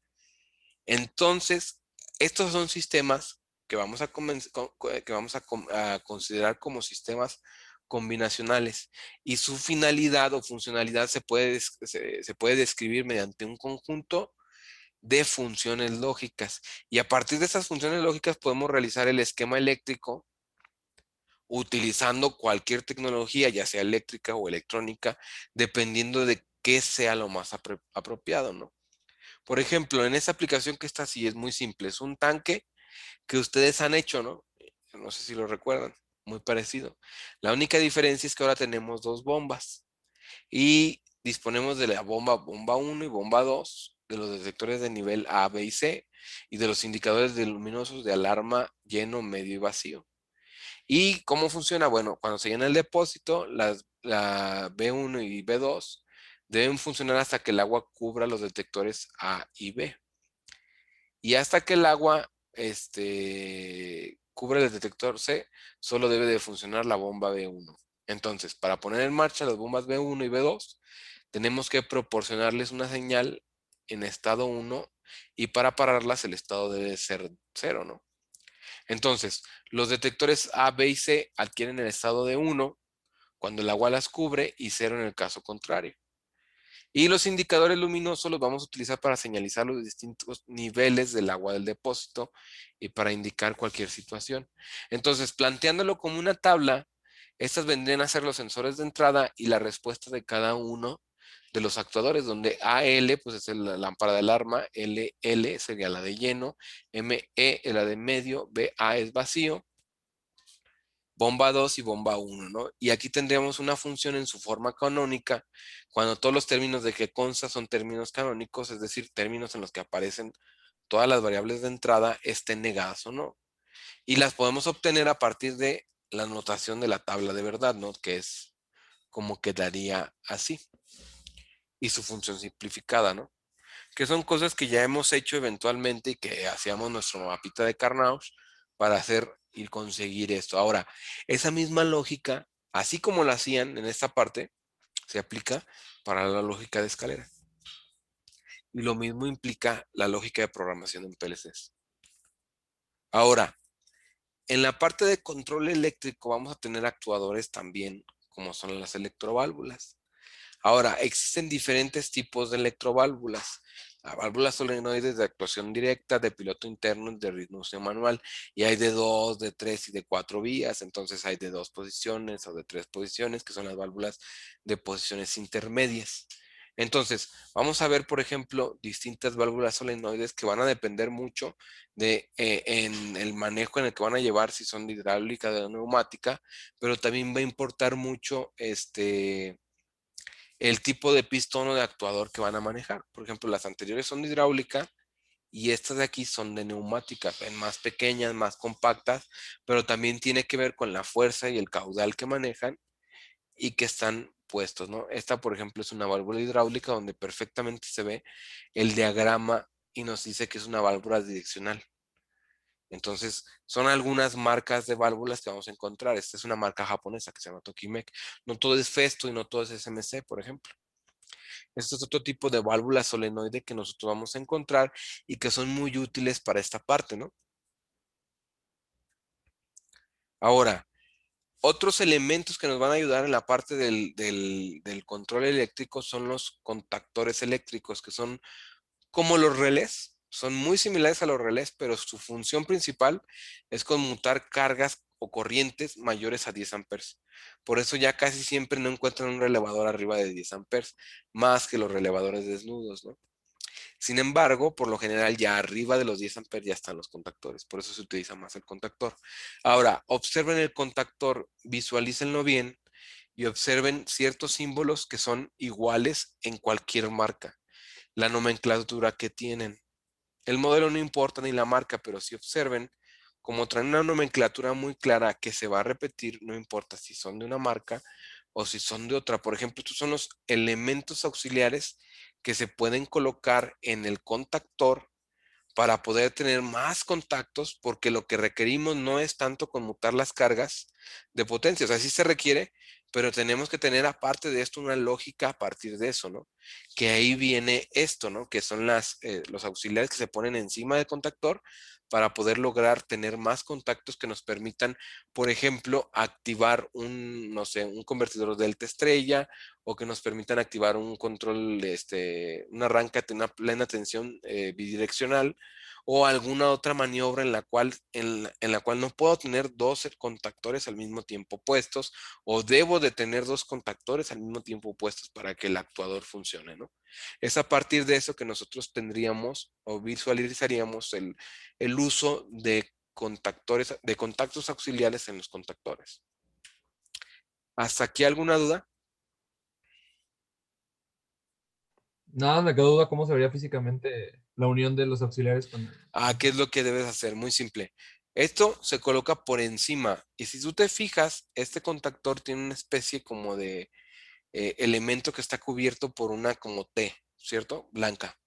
entonces estos son sistemas que vamos a considerar como sistemas combinacionales y su finalidad o funcionalidad se puede describir mediante un conjunto de funciones lógicas. Y a partir de esas funciones lógicas podemos realizar el esquema eléctrico utilizando cualquier tecnología, ya sea eléctrica o electrónica, dependiendo de qué sea lo más apropiado, ¿no? Por ejemplo, en esta aplicación que está así, es muy simple. Es un tanque que ustedes han hecho, ¿no? No sé si lo recuerdan. Muy parecido. La única diferencia es que ahora tenemos dos bombas. Y disponemos de la bomba 1 y bomba 2, de los detectores de nivel A, B y C, y de los indicadores de luminosos de alarma lleno, medio y vacío. ¿Y cómo funciona? Bueno, cuando se llena el depósito, la B1 y B2 deben funcionar hasta que el agua cubra los detectores A y B. Y hasta que el agua cubre el detector C, solo debe de funcionar la bomba B1. Entonces, para poner en marcha las bombas B1 y B2, tenemos que proporcionarles una señal en estado 1 y para pararlas el estado debe ser 0, ¿no? Entonces, los detectores A, B y C adquieren el estado de 1 cuando el agua las cubre y 0 en el caso contrario. Y los indicadores luminosos los vamos a utilizar para señalizar los distintos niveles del agua del depósito y para indicar cualquier situación. Entonces, planteándolo como una tabla, estas vendrían a ser los sensores de entrada y la respuesta de cada uno de los actuadores, donde AL pues es la lámpara de alarma, LL sería la de lleno, ME es la de medio, BA es vacío, bomba 2 y bomba 1, ¿no? Y aquí tendríamos una función en su forma canónica, cuando todos los términos de que consta son términos canónicos, es decir, términos en los que aparecen todas las variables de entrada, estén negadas o no. Y las podemos obtener a partir de la notación de la tabla de verdad, ¿no? Que es como quedaría así. Y su función simplificada, ¿no? Que son cosas que ya hemos hecho eventualmente y que hacíamos nuestro mapita de Carnot para hacer y conseguir esto. Ahora, esa misma lógica, así como la hacían en esta parte, se aplica para la lógica de escalera. Y lo mismo implica la lógica de programación en PLCs. Ahora, en la parte de control eléctrico vamos a tener actuadores también, como son las electroválvulas. Ahora, existen diferentes tipos de electroválvulas. Válvulas solenoides de actuación directa, de piloto interno y de ritmo manual. Y hay de 2, de 3 y de 4 vías. Entonces hay de 2 posiciones o de 3 posiciones, que son las válvulas de posiciones intermedias. Entonces, vamos a ver, por ejemplo, distintas válvulas solenoides que van a depender mucho de en el manejo en el que van a llevar, si son de hidráulica, de neumática, pero también va a importar mucho el tipo de pistón o de actuador que van a manejar. Por ejemplo, las anteriores son de hidráulica y estas de aquí son de neumática, en más pequeñas, más compactas, pero también tiene que ver con la fuerza y el caudal que manejan y que están puestos, ¿no? Esta, por ejemplo, es una válvula hidráulica donde perfectamente se ve el diagrama y nos dice que es una válvula direccional. Entonces, son algunas marcas de válvulas que vamos a encontrar. Esta es una marca japonesa que se llama Tokimec. No todo es Festo y no todo es SMC, por ejemplo. Este es otro tipo de válvula solenoide que nosotros vamos a encontrar y que son muy útiles para esta parte, ¿no? Ahora, otros elementos que nos van a ayudar en la parte del control eléctrico son los contactores eléctricos, que son como los relés. Son muy similares a los relés, pero su función principal es conmutar cargas o corrientes mayores a 10 amperes. Por eso ya casi siempre no encuentran un relevador arriba de 10 amperes, más que los relevadores desnudos, ¿no? Sin embargo, por lo general ya arriba de los 10 amperes ya están los contactores, por eso se utiliza más el contactor. Ahora, observen el contactor, visualícenlo bien y observen ciertos símbolos que son iguales en cualquier marca. La nomenclatura que tienen. El modelo no importa ni la marca, pero si observen, como traen una nomenclatura muy clara que se va a repetir, no importa si son de una marca o si son de otra. Por ejemplo, estos son los elementos auxiliares que se pueden colocar en el contactor para poder tener más contactos, porque lo que requerimos no es tanto conmutar las cargas de potencia, o sea, sí se requiere, pero tenemos que tener aparte de esto una lógica a partir de eso, ¿no? Que ahí viene esto, ¿no? Que son los auxiliares que se ponen encima del contactor para poder lograr tener más contactos que nos permitan, por ejemplo, activar no sé, un convertidor delta estrella o que nos permitan activar un control, un arranque de una plena tensión bidireccional o alguna otra maniobra en la cual no puedo tener dos contactores al mismo tiempo puestos o debo de tener dos contactores al mismo tiempo puestos para que el actuador funcione, ¿no? Es a partir de eso que nosotros tendríamos o visualizaríamos el uso de contactos auxiliares en los contactores. ¿Hasta aquí alguna duda?
Nada, me quedó duda cómo se vería físicamente la unión de los auxiliares con...
¿Qué es lo que debes hacer? Muy simple. Esto se coloca por encima y si tú te fijas, este contactor tiene una especie como de elemento que está cubierto por una como T, ¿cierto? Blanca.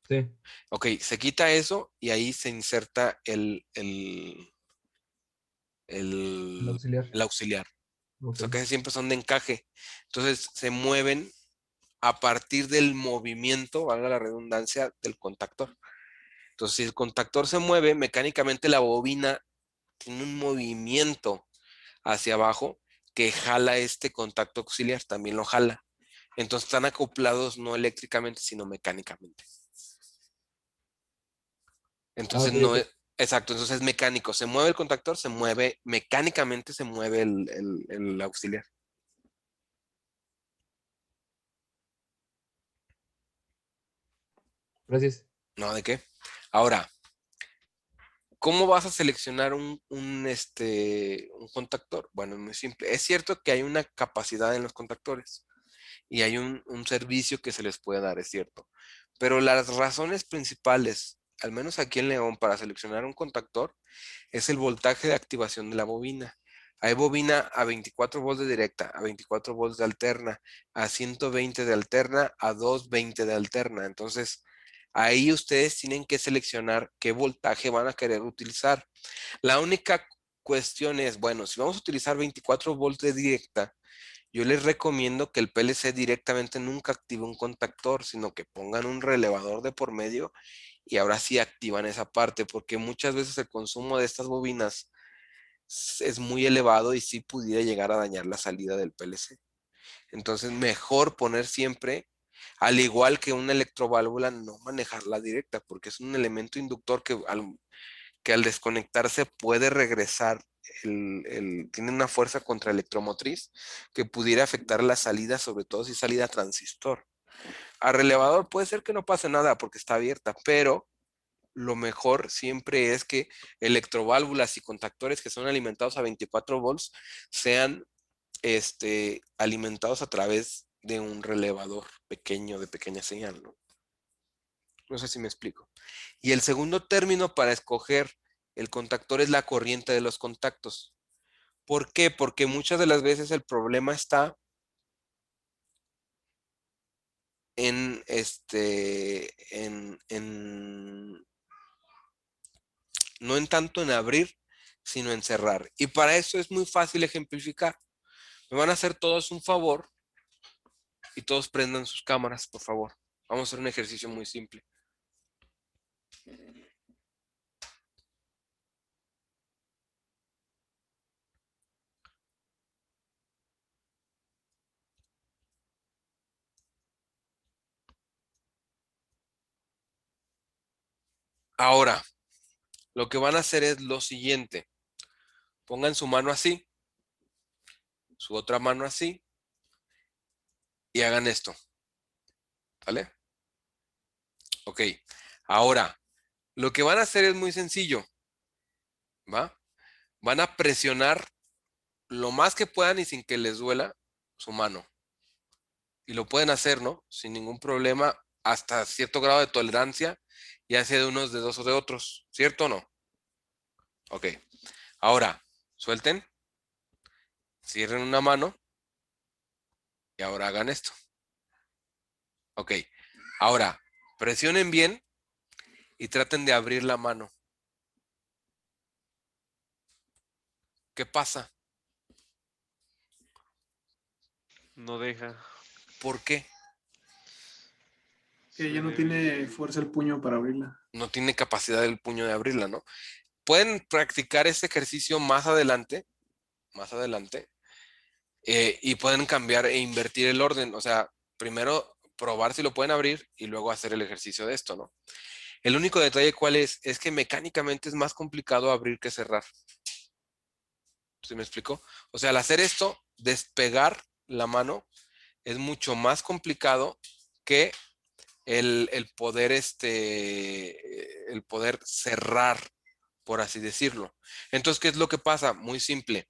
Sí,
Ok, se quita eso y ahí se inserta
el auxiliar.
el auxiliar. O
Ok.
sea, que siempre son de encaje. Entonces se mueven a partir del movimiento, valga la redundancia, del contactor. Entonces, si el contactor se mueve, mecánicamente la bobina tiene un movimiento hacia abajo que jala este contacto auxiliar, también lo jala. Entonces están acoplados no eléctricamente, sino mecánicamente. Entonces
Ok,
no
ok.
es, exacto, entonces es mecánico. Se mueve el contactor, se mueve, mecánicamente se mueve el auxiliar.
Gracias.
¿No? ¿De qué? Ahora, ¿cómo vas a seleccionar un contactor? Bueno, es muy simple. Es cierto que hay una capacidad en los contactores y hay un servicio que se les puede dar, es cierto. Pero las razones principales, al menos aquí en León, para seleccionar un contactor, es el voltaje de activación de la bobina. Hay bobina a 24 volts de directa, a 24 volts de alterna, a 120 de alterna, a 220 de alterna. Entonces, ahí ustedes tienen que seleccionar qué voltaje van a querer utilizar. La única cuestión es, bueno, si vamos a utilizar 24 volts de directa, yo les recomiendo que el PLC directamente nunca active un contactor, sino que pongan un relevador de por medio y ahora sí activan esa parte, porque muchas veces el consumo de estas bobinas es muy elevado y sí pudiera llegar a dañar la salida del PLC. Entonces, mejor poner siempre, al igual que una electroválvula, no manejarla directa, porque es un elemento inductor que al desconectarse puede regresar, tiene una fuerza contraelectromotriz que pudiera afectar la salida, sobre todo si salida transistor. A relevador puede ser que no pase nada porque está abierta, pero lo mejor siempre es que electroválvulas y contactores que son alimentados a 24 volts sean alimentados a través de un relevador pequeño, de pequeña señal, ¿no? No sé si me explico. Y el segundo término para escoger el contactor es la corriente de los contactos. ¿Por qué? Porque muchas de las veces el problema está no en tanto en abrir, sino en cerrar. Y para eso es muy fácil ejemplificar. Me van a hacer todos un favor y todos prendan sus cámaras, por favor. Vamos a hacer un ejercicio muy simple. Ahora, lo que van a hacer es lo siguiente. Pongan su mano así, su otra mano así, y hagan esto. ¿Vale? Ok. Ahora, lo que van a hacer es muy sencillo. ¿Va? Van a presionar lo más que puedan y sin que les duela su mano. Y lo pueden hacer, ¿no? Sin ningún problema, hasta cierto grado de tolerancia, ya sea de unos dedos o de otros. ¿Cierto o no? Ok. Ahora, suelten, cierren una mano y ahora hagan esto. Ok. Ahora, presionen bien y traten de abrir la mano. ¿Qué pasa?
No deja.
¿Por qué?
Que ya no
Se
tiene
ve-
fuerza el puño para abrirla.
No tiene capacidad el puño de abrirla, ¿no? Pueden practicar este ejercicio más adelante, y pueden cambiar e invertir el orden. O sea, primero probar si lo pueden abrir y luego hacer el ejercicio de esto, ¿no? El único detalle cuál es que mecánicamente es más complicado abrir que cerrar. ¿Sí me explico? O sea, al hacer esto, despegar la mano es mucho más complicado que el poder, el poder cerrar, por así decirlo. Entonces, ¿qué es lo que pasa? Muy simple.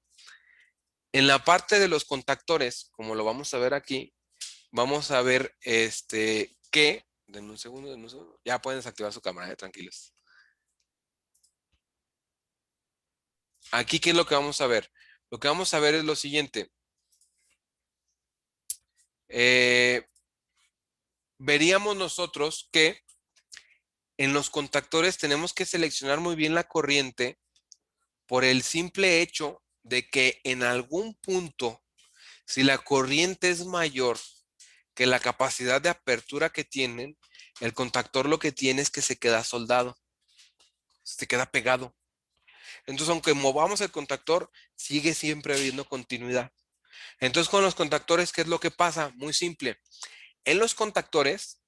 En la parte de los contactores, como lo vamos a ver aquí, vamos a ver que, denme un segundo, ya pueden desactivar su cámara, tranquilos. Aquí, ¿qué es lo que vamos a ver? Lo que vamos a ver es lo siguiente. Veríamos nosotros que en los contactores tenemos que seleccionar muy bien la corriente por el simple hecho de que en algún punto, si la corriente es mayor que la capacidad de apertura que tienen, el contactor lo que tiene es que se queda soldado, se queda pegado. Entonces, aunque movamos el contactor, sigue siempre habiendo continuidad. Entonces, con los contactores, ¿qué es lo que pasa? Muy simple. En los contactores,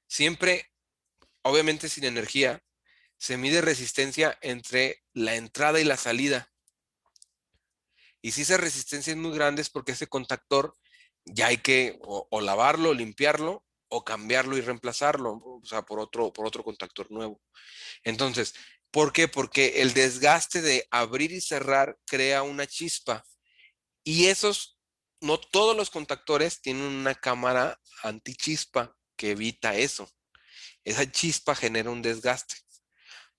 siempre, obviamente sin energía, se mide resistencia entre la entrada y la salida. Y si esa resistencia es muy grande es porque ese contactor ya hay que o lavarlo, limpiarlo, o cambiarlo y reemplazarlo, o sea, por otro contactor nuevo. Entonces, ¿por qué? Porque el desgaste de abrir y cerrar crea una chispa. Y no todos los contactores tienen una cámara antichispa que evita eso. Esa chispa genera un desgaste.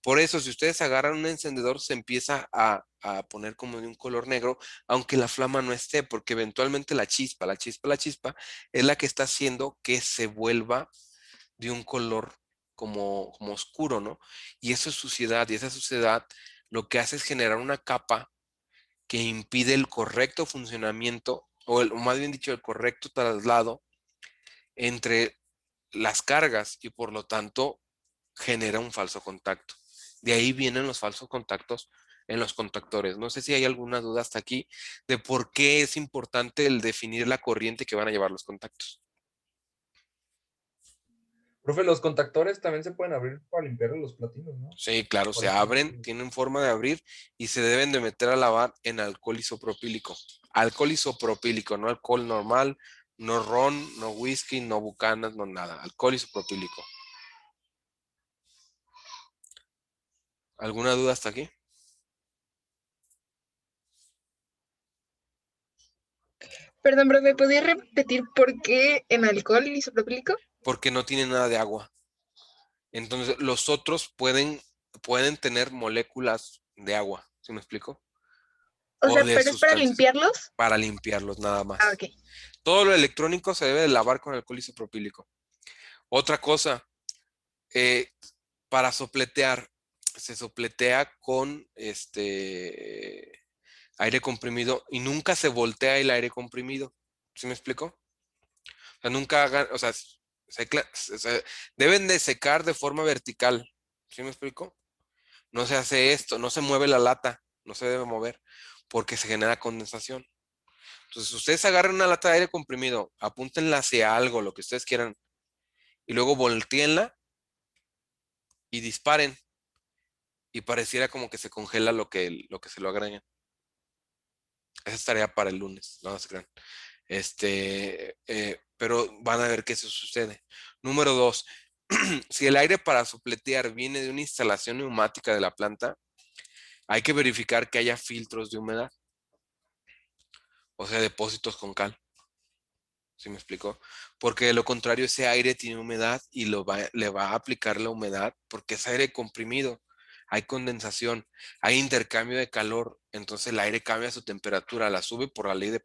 Por eso, si ustedes agarran un encendedor, se empieza a poner como de un color negro, aunque la flama no esté, porque eventualmente la chispa es la que está haciendo que se vuelva de un color como oscuro, ¿no? Y eso es suciedad, y esa suciedad lo que hace es generar una capa que impide el correcto funcionamiento, o más bien dicho, el correcto traslado entre las cargas y por lo tanto genera un falso contacto. De ahí vienen los falsos contactos en los contactores. No sé si hay alguna duda hasta aquí de por qué es importante el definir la corriente que van a llevar los contactos.
Profe, los contactores también se pueden abrir para limpiar los platinos, ¿no?
Sí, claro,
Por
se abren,
ejemplo.
tienen forma de abrir y se deben de meter a lavar en alcohol isopropílico. Alcohol isopropílico, no alcohol normal, no ron, no whisky, no bucanas, no nada. Alcohol isopropílico. ¿Alguna duda hasta aquí?
Perdón, pero ¿me podías repetir por qué en alcohol isopropílico?
Porque no tiene nada de agua. Entonces, los otros pueden tener moléculas de agua, ¿sí me explico?
O
O
sea,
de
¿pero es para
sustancias
limpiarlos?
para limpiarlos nada
Ah,
más.
ok.
Todo lo electrónico se debe de lavar con alcohol isopropílico. Otra cosa, eh, para sopletear, se sopletea con aire comprimido y nunca se voltea el aire comprimido. ¿Sí me explico? O sea, nunca hagan, o sea, deben de secar de forma vertical. ¿Sí me explico? No se hace esto, no se mueve la lata, no se debe mover porque se genera condensación. Entonces, ustedes agarren una lata de aire comprimido, apúntenla hacia algo, lo que ustedes quieran, y luego volteenla y disparen. Y pareciera como que se congela lo que se lo agregan. Esa es tarea para el lunes, no se crean. Pero van a ver que eso sucede. Número 2, si el aire para sopletear viene de una instalación neumática de la planta, hay que verificar que haya filtros de humedad, o sea, depósitos con cal. ¿Sí me explicó? Porque de lo contrario, ese aire tiene humedad y le va a aplicar la humedad porque es aire comprimido. Hay condensación, hay intercambio de calor, entonces el aire cambia su temperatura, la sube por la ley de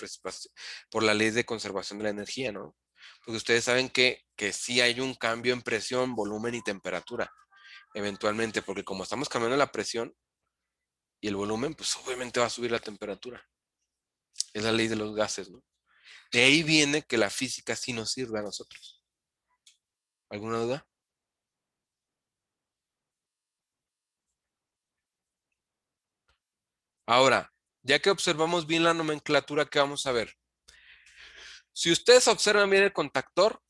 por la ley de conservación de la energía, ¿no? Porque ustedes saben que sí hay un cambio en presión, volumen y temperatura, eventualmente, porque como estamos cambiando la presión y el volumen, pues obviamente va a subir la temperatura. Es la ley de los gases, ¿no? De ahí viene que la física sí nos sirve a nosotros. ¿Alguna duda? Ahora, ya que observamos bien la nomenclatura, ¿qué vamos a ver? Si ustedes observan bien el contactor,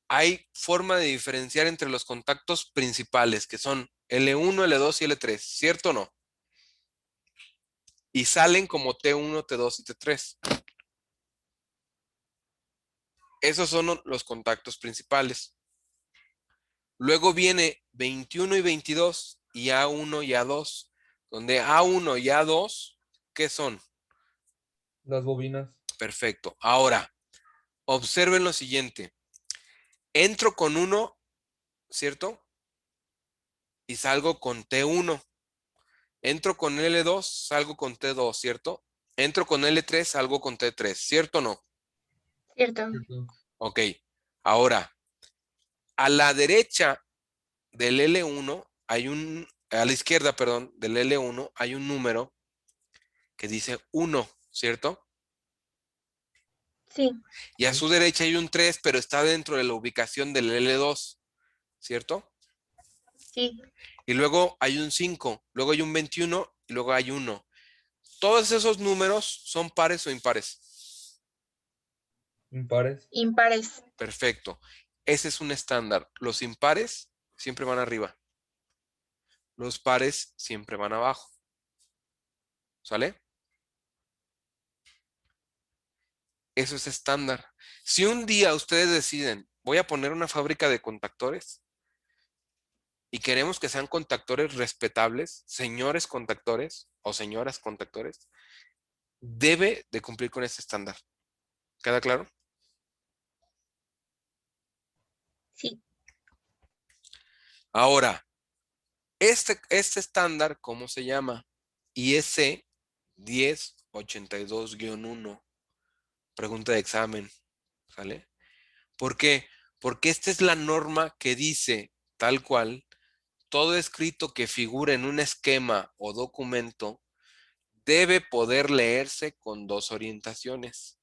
hay forma de diferenciar entre los contactos principales, que son L1, L2 y L3, ¿cierto o no? Y salen como T1, T2 y T3. Esos son los contactos principales. Luego viene 21 y 22 y A1 y A2, donde A1 y A2, ¿qué son?
Las bobinas.
Perfecto. Ahora, observen lo siguiente. Entro con 1, ¿cierto? Y salgo con T1. Entro con L2, salgo con T2, ¿cierto? Entro con L3, salgo con T3, ¿cierto o no?
Cierto.
Ok. Ahora, a la derecha del L1 a la izquierda, perdón, del L1 hay un número que dice 1, ¿cierto?
Sí,
Y a su derecha hay un 3, pero está dentro de la ubicación del L2, ¿cierto?
sí.
Y luego hay un 5, luego hay un 21 y luego hay 1. ¿Todos esos números son pares o impares?
Impares.
Impares.
Perfecto. Ese es un estándar. Los impares siempre van arriba. Los pares siempre van abajo. ¿Sale? Eso es estándar. Si un día ustedes deciden, voy a poner una fábrica de contactores y queremos que sean contactores respetables, señores contactores o señoras contactores, debe de cumplir con ese estándar. ¿Queda claro?
Sí.
Ahora, este estándar, ¿cómo se llama? IEC 1082-1. Pregunta de examen. ¿Sale? ¿Por qué? Porque esta es la norma que dice, tal cual, todo escrito que figure en un esquema o documento debe poder leerse con dos orientaciones,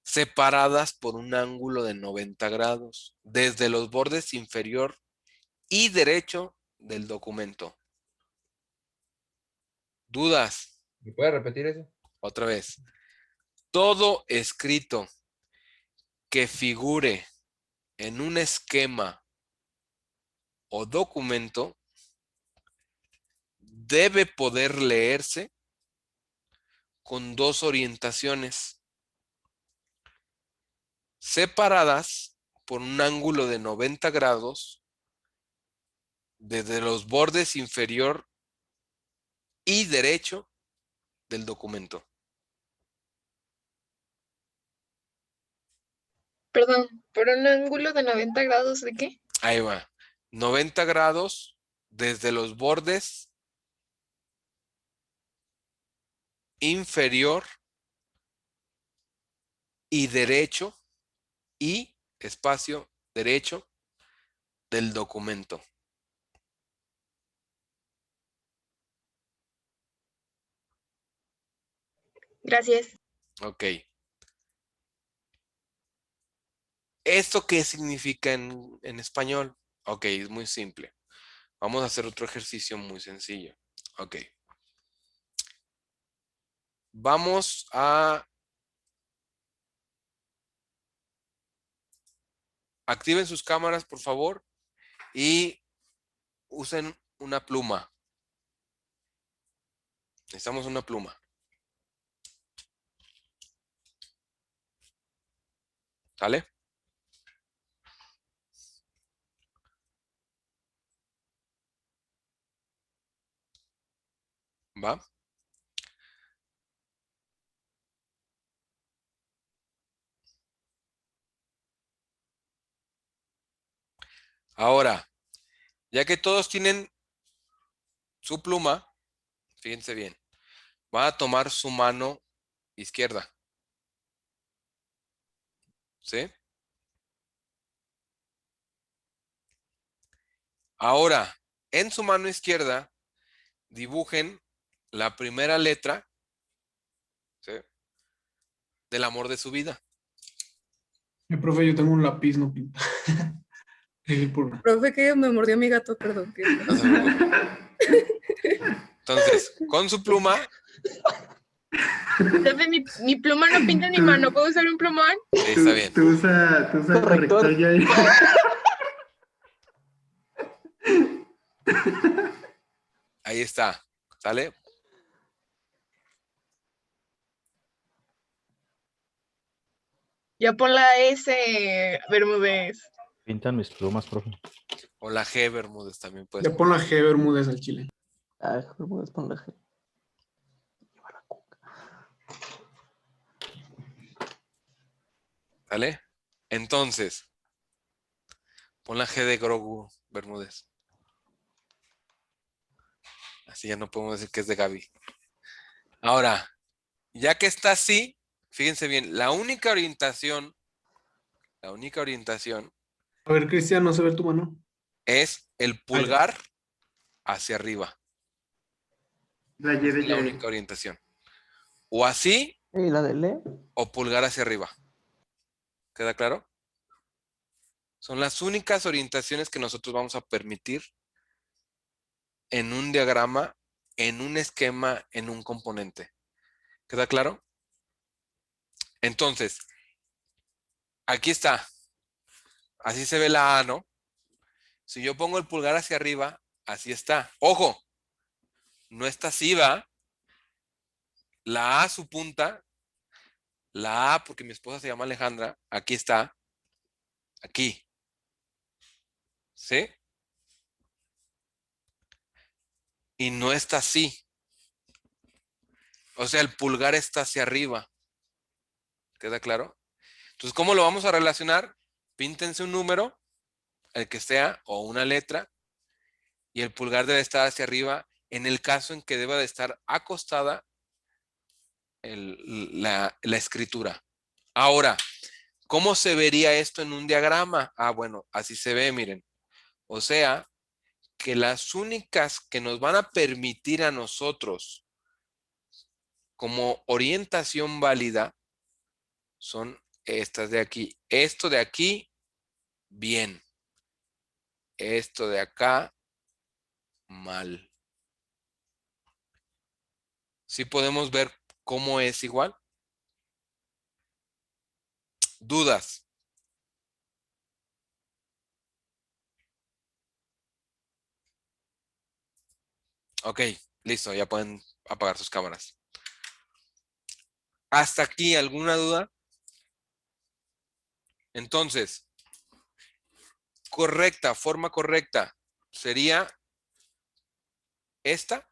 separadas por un ángulo de 90 grados, desde los bordes inferior y derecho del documento. ¿Dudas?
¿Me puede repetir eso?
Otra vez. Todo escrito que figure en un esquema o documento debe poder leerse con dos orientaciones, separadas por un ángulo de 90 grados desde los bordes inferior y derecho del documento.
Perdón, ¿por un ángulo de 90 grados de qué?
Ahí va. 90 grados desde los bordes inferior y derecho y espacio derecho del documento.
Gracias.
Ok. ¿Esto qué significa en español? Ok, es muy simple. Vamos a hacer otro ejercicio muy sencillo. Ok. Vamos a... Activen sus cámaras, por favor, y usen una pluma. Necesitamos una pluma. ¿Sale? ¿Va? Ahora, ya que todos tienen su pluma, fíjense bien, van a tomar su mano izquierda. ¿Sí? Ahora, en su mano izquierda, dibujen la primera letra, ¿sí?, del amor de su vida.
Profe, yo tengo un lápiz, no pinta.
Profe, que me mordió mi gato, perdón.
No se preocupe. Entonces, con su pluma,
Profe, mi pluma no pinta mi mano. ¿Puedo usar un plumón?
sí, está bien.
Tú usa corrector ya.
Ahí está. ¿Sale?
Ya pon la S, Bermúdez.
Pintan mis plumas, profe.
O la G, Bermúdez, también puedes
Ya pon la G Bermúdez al chile.
Ah, Bermúdez, pon la G.
¿Sale? Entonces, pon la G de Grogu, Bermúdez. Así ya no podemos decir que es de Gaby. Ahora, ya que está así, fíjense bien, la única orientación
A ver, Cristian, no se ve tu mano.
es el pulgar hacia arriba.
La Y de
Es la
Y.
única orientación. O así,
¿Y la de L?
o pulgar hacia arriba. ¿Queda claro? Son las únicas orientaciones que nosotros vamos a permitir en un diagrama, en un esquema, en un componente. ¿Queda claro? Entonces, aquí está. Así se ve la A, ¿no? Si yo pongo el pulgar hacia arriba, así está. ¡Ojo! No está así, ¿va? La A, su punta. La A, porque mi esposa se llama Alejandra. Aquí está. Aquí. ¿Sí? Y no está así. O sea, el pulgar está hacia arriba. ¿Queda claro? Entonces, ¿cómo lo vamos a relacionar? Píntense un número, el que sea, o una letra, y el pulgar debe estar hacia arriba en el caso en que deba de estar acostada la escritura. Ahora, ¿cómo se vería esto en un diagrama? Ah, bueno, así se ve, miren. O sea, que las únicas que nos van a permitir a nosotros como orientación válida son estas de aquí. Esto de aquí, bien. Esto de acá, mal. ¿Sí podemos ver cómo es igual? ¿Dudas? Ok, listo, ya pueden apagar sus cámaras. ¿Hasta aquí alguna duda? Entonces, forma correcta, sería esta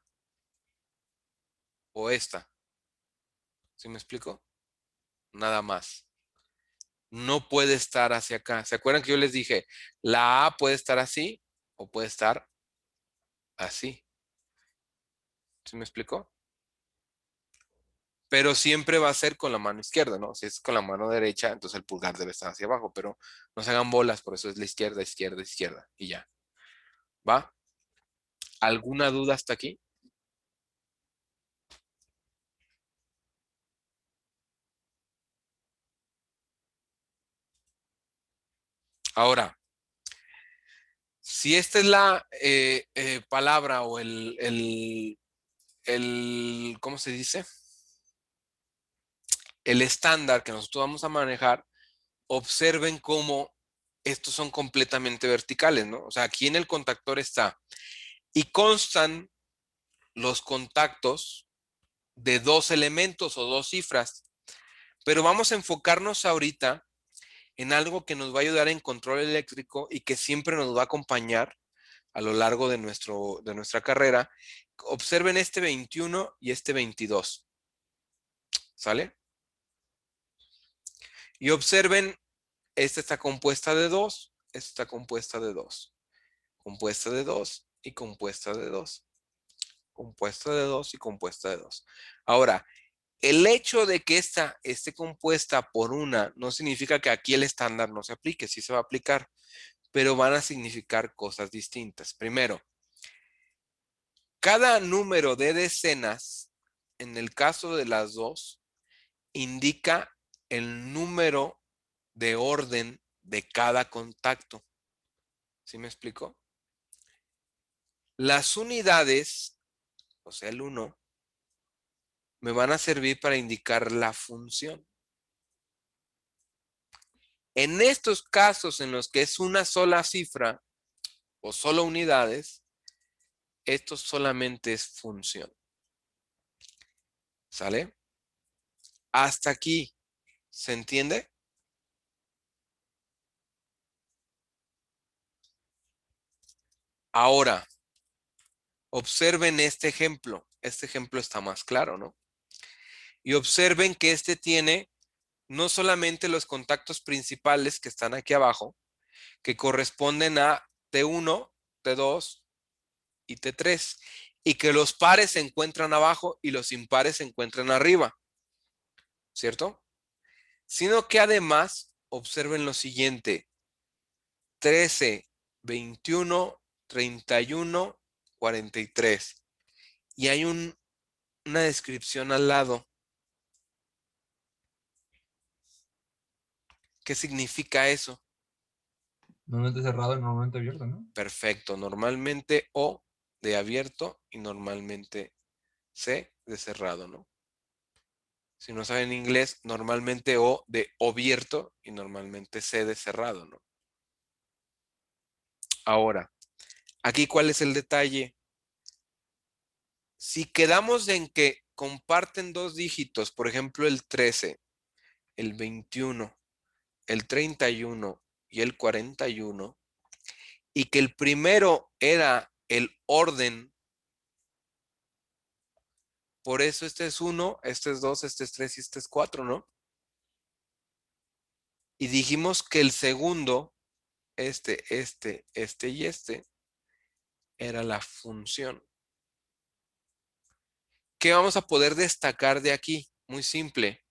o esta. ¿Sí me explico? Nada más. No puede estar hacia acá. ¿Se acuerdan que yo les dije? La A puede estar así o puede estar así. ¿Sí me explicó? Pero siempre va a ser con la mano izquierda, ¿no? Si es con la mano derecha, entonces el pulgar debe estar hacia abajo, pero no se hagan bolas, por eso es la izquierda, izquierda, izquierda, y ya. ¿Va? ¿Alguna duda hasta aquí? Ahora, si esta es la palabra o ¿cómo se dice? El estándar que nosotros vamos a manejar, observen cómo estos son completamente verticales, ¿no? O sea, aquí en el contactor está. Y constan los contactos de dos elementos o dos cifras. Pero vamos a enfocarnos ahorita en algo que nos va a ayudar en control eléctrico y que siempre nos va a acompañar a lo largo de nuestra carrera. Observen este 21 y este 22. ¿Sale? Y observen, esta está compuesta de 2, esta está compuesta de 2, compuesta de 2 y compuesta de 2, compuesta de 2 y compuesta de 2. Ahora, el hecho de que esta esté compuesta por una no significa que aquí el estándar no se aplique, sí se va a aplicar, pero van a significar cosas distintas. Primero, cada número de decenas, en el caso de las dos, indica el número de orden de cada contacto. ¿Sí me explico? Las unidades, o sea, el 1, me van a servir para indicar la función. En estos casos en los que es una sola cifra o solo unidades, esto solamente es función. ¿Sale? Hasta aquí, ¿se entiende? Ahora, observen este ejemplo. Este ejemplo está más claro, ¿no? Y observen que este tiene no solamente los contactos principales que están aquí abajo, que corresponden a T1, T2 y T3, y que los pares se encuentran abajo y los impares se encuentran arriba, ¿cierto? Sino que además, observen lo siguiente: 13, 21, 31, 43. Y hay una descripción al lado. ¿Qué significa eso?
Normalmente cerrado y normalmente abierto, ¿no?
Perfecto. Normalmente O de abierto y normalmente C de cerrado, ¿no? Si no saben inglés, normalmente O de abierto y normalmente C de cerrado, ¿no? Ahora, aquí, ¿cuál es el detalle? Si quedamos en que comparten dos dígitos, por ejemplo, el 13, el 21, el 31 y el 41, y que el primero era el orden, por eso este es 1, este es 2, este es 3 y este es 4, ¿no? Y dijimos que el segundo, este y este, era la función. ¿Qué vamos a poder destacar de aquí? Muy simple.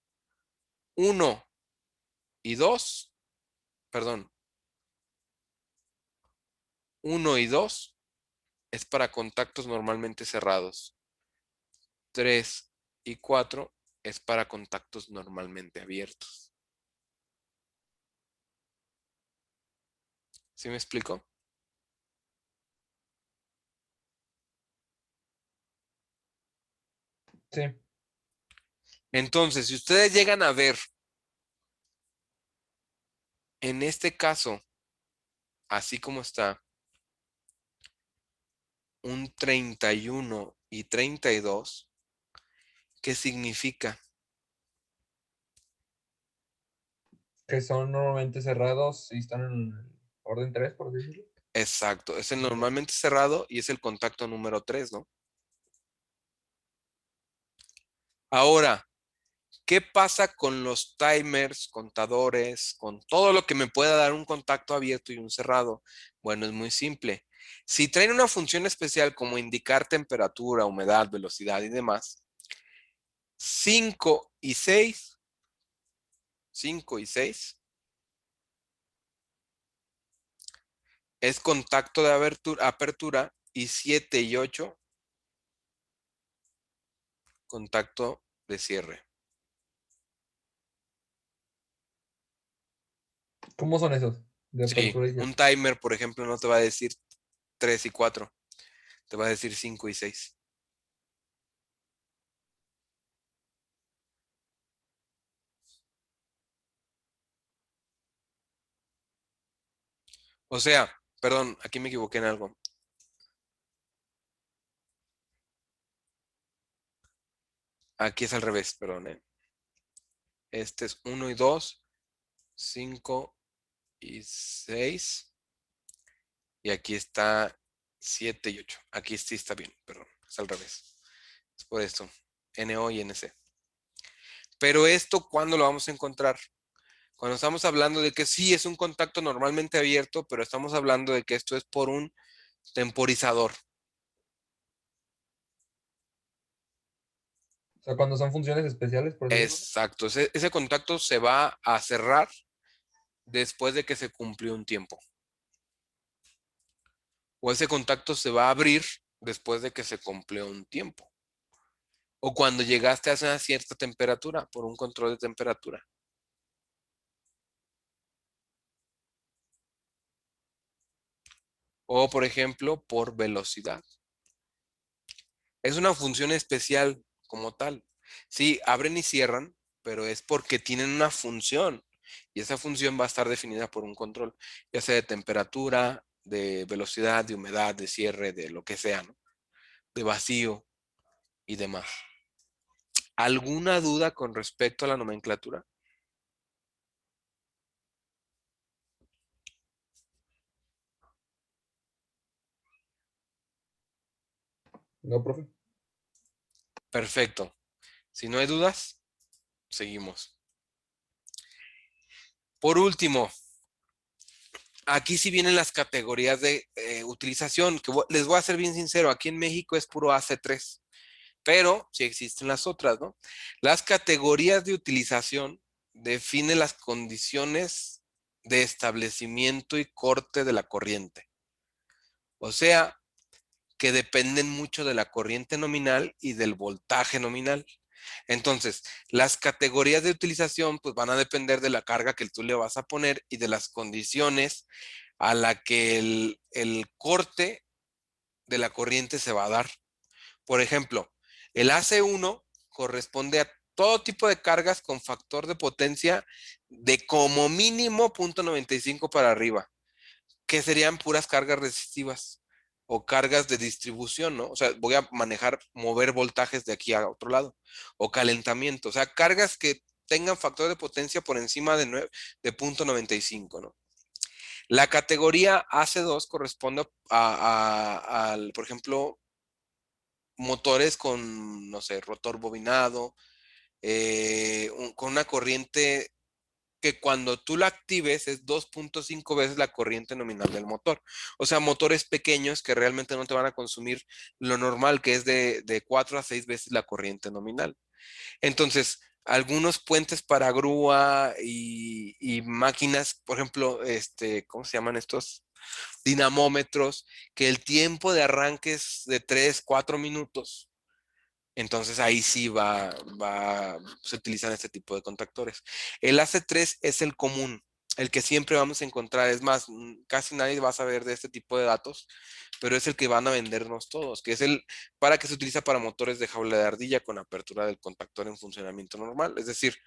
1 y 2, perdón, 1 y 2 es para contactos normalmente cerrados. 3 y 4 es para contactos normalmente abiertos. ¿Sí me explico?
Sí.
Entonces, si ustedes llegan a ver, en este caso, así como está, un 31 y 32, ¿qué significa?
Que son normalmente cerrados y están en orden 3, por decirlo.
Exacto, es el normalmente cerrado y es el contacto número 3, ¿no? Ahora, ¿qué pasa con los timers, contadores, con todo lo que me pueda dar un contacto abierto y un cerrado? Bueno, es muy simple. Si traen una función especial como indicar temperatura, humedad, velocidad y demás, 5 y 6, 5 y 6 es contacto de apertura y 7 y 8 contacto de cierre.
¿Cómo son esos? De
Sí,
apertura y cierre.
un timer, por ejemplo, no te va a decir 3 y 4, te va a decir 5 y 6. O sea, perdón, aquí me equivoqué en algo. Aquí es al revés, perdón. Este es 1 y 2, 5 y 6. Y aquí está 7 y 8. Aquí sí está bien, perdón, es al revés. Es por esto, NO y NC. Pero esto, ¿cuándo lo vamos a encontrar? Cuando estamos hablando de que sí es un contacto normalmente abierto, pero estamos hablando de que esto es por un temporizador.
O sea, cuando son funciones especiales, por decirlo.
Exacto, ese contacto se va a cerrar después de que se cumplió un tiempo. O ese contacto se va a abrir después de que se cumplió un tiempo. O cuando llegaste a una cierta temperatura por un control de temperatura. O, por ejemplo, por velocidad. Es una función especial como tal. Sí, abren y cierran, pero es porque tienen una función. Y esa función va a estar definida por un control, ya sea de temperatura, de velocidad, de humedad, de cierre, de lo que sea, ¿no? De vacío y demás. ¿Alguna duda con respecto a la nomenclatura?
No, profe.
Perfecto. Si no hay dudas, seguimos. Por último, aquí sí vienen las categorías de utilización, que les voy a ser bien sincero, aquí en México es puro AC3, pero sí existen las otras, ¿no? Las categorías de utilización definen las condiciones de establecimiento y corte de la corriente. O sea, que dependen mucho de la corriente nominal y del voltaje nominal. Entonces, las categorías de utilización pues van a depender de la carga que tú le vas a poner y de las condiciones a la que el corte de la corriente se va a dar. Por ejemplo, el AC1 corresponde a todo tipo de cargas con factor de potencia de como mínimo 0.95 para arriba, que serían puras cargas resistivas o cargas de distribución, ¿no? O sea, voy a mover voltajes de aquí a otro lado, o calentamiento, o sea, cargas que tengan factor de potencia por encima de 0.95, ¿no? La categoría AC2 corresponde al, por ejemplo, motores con, no sé, rotor bobinado, con una corriente que cuando tú la actives es 2.5 veces la corriente nominal del motor. O sea, motores pequeños que realmente no te van a consumir lo normal, que es de 4 a 6 veces la corriente nominal. Entonces, algunos puentes para grúa y máquinas, por ejemplo, ¿cómo se llaman estos? Dinamómetros, que el tiempo de arranque es de 3, 4 minutos. Entonces ahí sí se utilizan este tipo de contactores. El AC3 es el común, el que siempre vamos a encontrar. Es más, casi nadie va a saber de este tipo de datos, pero es el que van a vendernos todos, que es el para que se utiliza para motores de jaula de ardilla con apertura del contactor en funcionamiento normal. Es decir,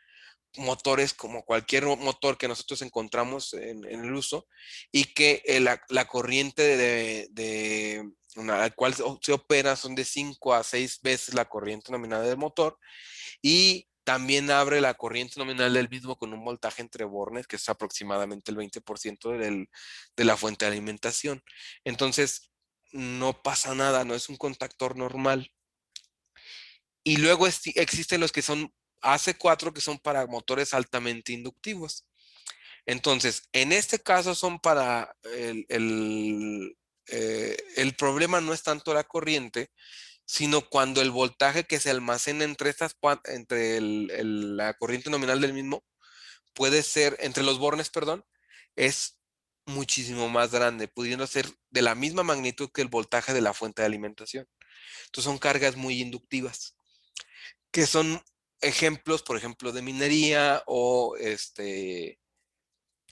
motores como cualquier motor que nosotros encontramos en el uso y que la corriente al cual se opera son de 5 a 6 veces la corriente nominal del motor y también abre la corriente nominal del mismo con un voltaje entre bornes que es aproximadamente el 20% de la fuente de alimentación. Entonces, no pasa nada, no es un contactor normal. Y luego existen los que son AC4, que son para motores altamente inductivos. Entonces, en este caso son para el problema no es tanto la corriente, sino cuando el voltaje que se almacena entre la corriente nominal del mismo puede ser, entre los bornes, perdón, es muchísimo más grande, pudiendo ser de la misma magnitud que el voltaje de la fuente de alimentación. Entonces son cargas muy inductivas que son ejemplos, por ejemplo, de minería o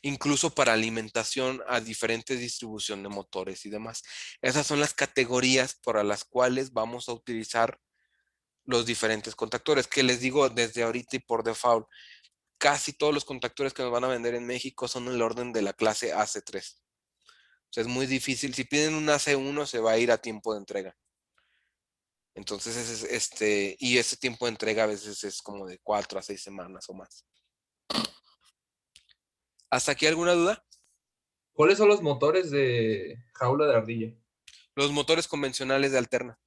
incluso para alimentación a diferentes distribución de motores y demás. Esas son las categorías para las cuales vamos a utilizar los diferentes contactores, que les digo desde ahorita y por default, casi todos los contactores que nos van a vender en México son en el orden de la clase AC3. O sea, es muy difícil. Si piden un AC1 se va a ir a tiempo de entrega. Entonces, y ese tiempo de entrega a veces es como de 4 a 6 semanas o más. ¿Hasta aquí alguna duda?
¿Cuáles son los motores de jaula de ardilla?
Los motores convencionales de alterna,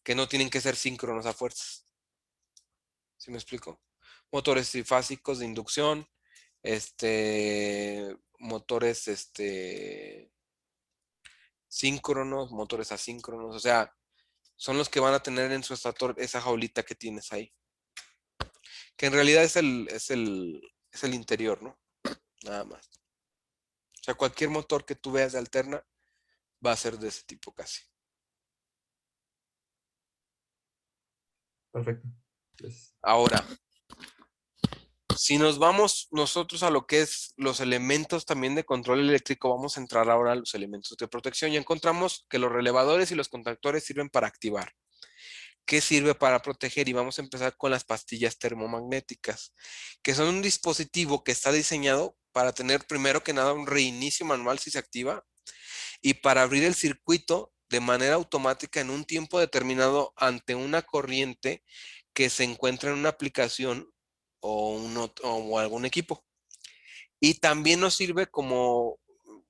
que no tienen que ser síncronos a fuerzas. ¿Sí me explico? Motores trifásicos de inducción, motores, síncronos, motores asíncronos, o sea, son los que van a tener en su estator esa jaulita que tienes ahí. Que en realidad es el interior, ¿no? Nada más. O sea, cualquier motor que tú veas de alterna va a ser de ese tipo casi.
Perfecto. Pues,
Ahora, si nos vamos nosotros a lo que es los elementos también de control eléctrico, vamos a entrar ahora a los elementos de protección y encontramos que los relevadores y los contactores sirven para activar. ¿Qué sirve para proteger? Y vamos a empezar con las pastillas termomagnéticas, que son un dispositivo que está diseñado para tener primero que nada un reinicio manual si se activa y para abrir el circuito de manera automática en un tiempo determinado ante una corriente que se encuentra en una aplicación o algún equipo. Y también nos sirve como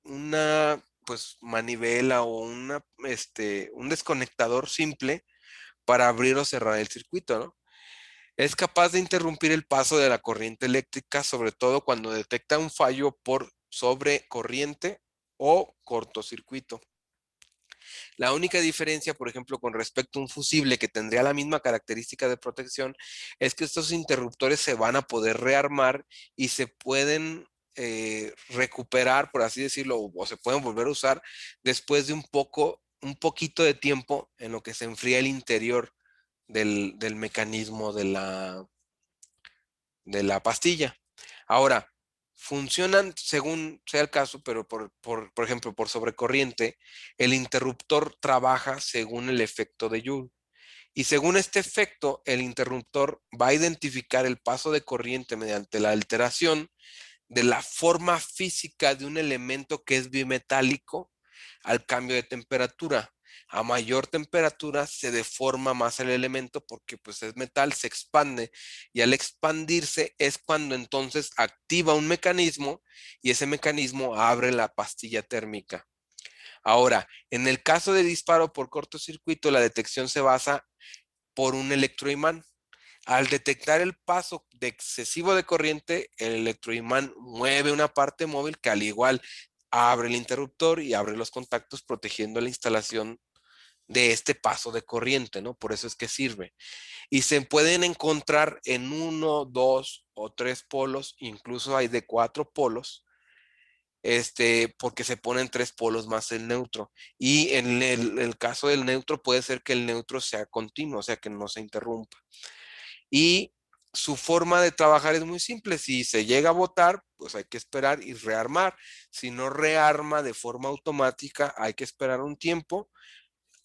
una pues manivela o un desconectador simple para abrir o cerrar el circuito, ¿no? Es capaz de interrumpir el paso de la corriente eléctrica, sobre todo cuando detecta un fallo por sobrecorriente o cortocircuito. La única diferencia, por ejemplo, con respecto a un fusible que tendría la misma característica de protección, es que estos interruptores se van a poder rearmar y se pueden recuperar, por así decirlo, o se pueden volver a usar después de un poquito de tiempo en lo que se enfría el interior del mecanismo de la pastilla. Ahora, funcionan según sea el caso, pero por ejemplo, por sobrecorriente, el interruptor trabaja según el efecto de Joule. Y según este efecto, el interruptor va a identificar el paso de corriente mediante la alteración de la forma física de un elemento que es bimetálico al cambio de temperatura. A mayor temperatura se deforma más el elemento porque pues es metal, se expande y al expandirse es cuando entonces activa un mecanismo y ese mecanismo abre la pastilla térmica. Ahora, en el caso de disparo por cortocircuito, la detección se basa por un electroimán. Al detectar el paso de excesivo de corriente, el electroimán mueve una parte móvil que al igual abre el interruptor y abre los contactos protegiendo la instalación de este paso de corriente, ¿no? Por eso es que sirve. Y se pueden encontrar en 1, 2 o 3 polos, incluso hay de 4 polos, porque se ponen 3 polos más el neutro. Y en el caso del neutro puede ser que el neutro sea continuo, o sea que no se interrumpa. Y su forma de trabajar es muy simple. Si se llega a botar, pues hay que esperar y rearmar. Si no rearma de forma automática, hay que esperar un tiempo,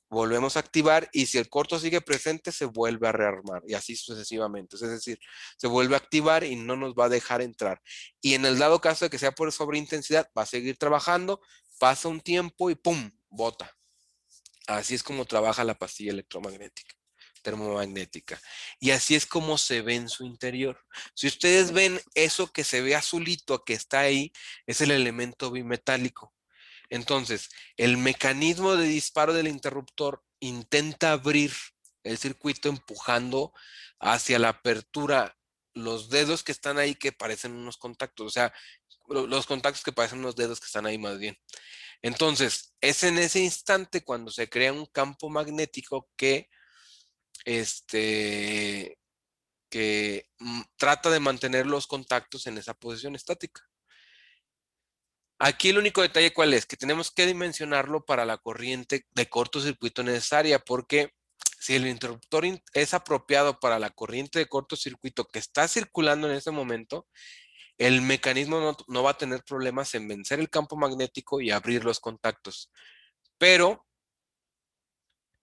volvemos a activar y si el corto sigue presente, se vuelve a rearmar y así sucesivamente. Es decir, se vuelve a activar y no nos va a dejar entrar. Y en el dado caso de que sea por sobreintensidad, va a seguir trabajando, pasa un tiempo y ¡pum! Bota. Así es como trabaja la pastilla electromagnética, termomagnética. Y así es como se ve en su interior. Si ustedes ven eso que se ve azulito que está ahí, es el elemento bimetálico. Entonces, el mecanismo de disparo del interruptor intenta abrir el circuito empujando hacia la apertura los dedos que están ahí que parecen unos contactos, o sea, los contactos que parecen unos dedos que están ahí más bien. Entonces, es en ese instante cuando se crea un campo magnético que, trata de mantener los contactos en esa posición estática. Aquí el único detalle cuál es, que tenemos que dimensionarlo para la corriente de cortocircuito necesaria, porque si el interruptor es apropiado para la corriente de cortocircuito que está circulando en ese momento, el mecanismo no va a tener problemas en vencer el campo magnético y abrir los contactos. Pero,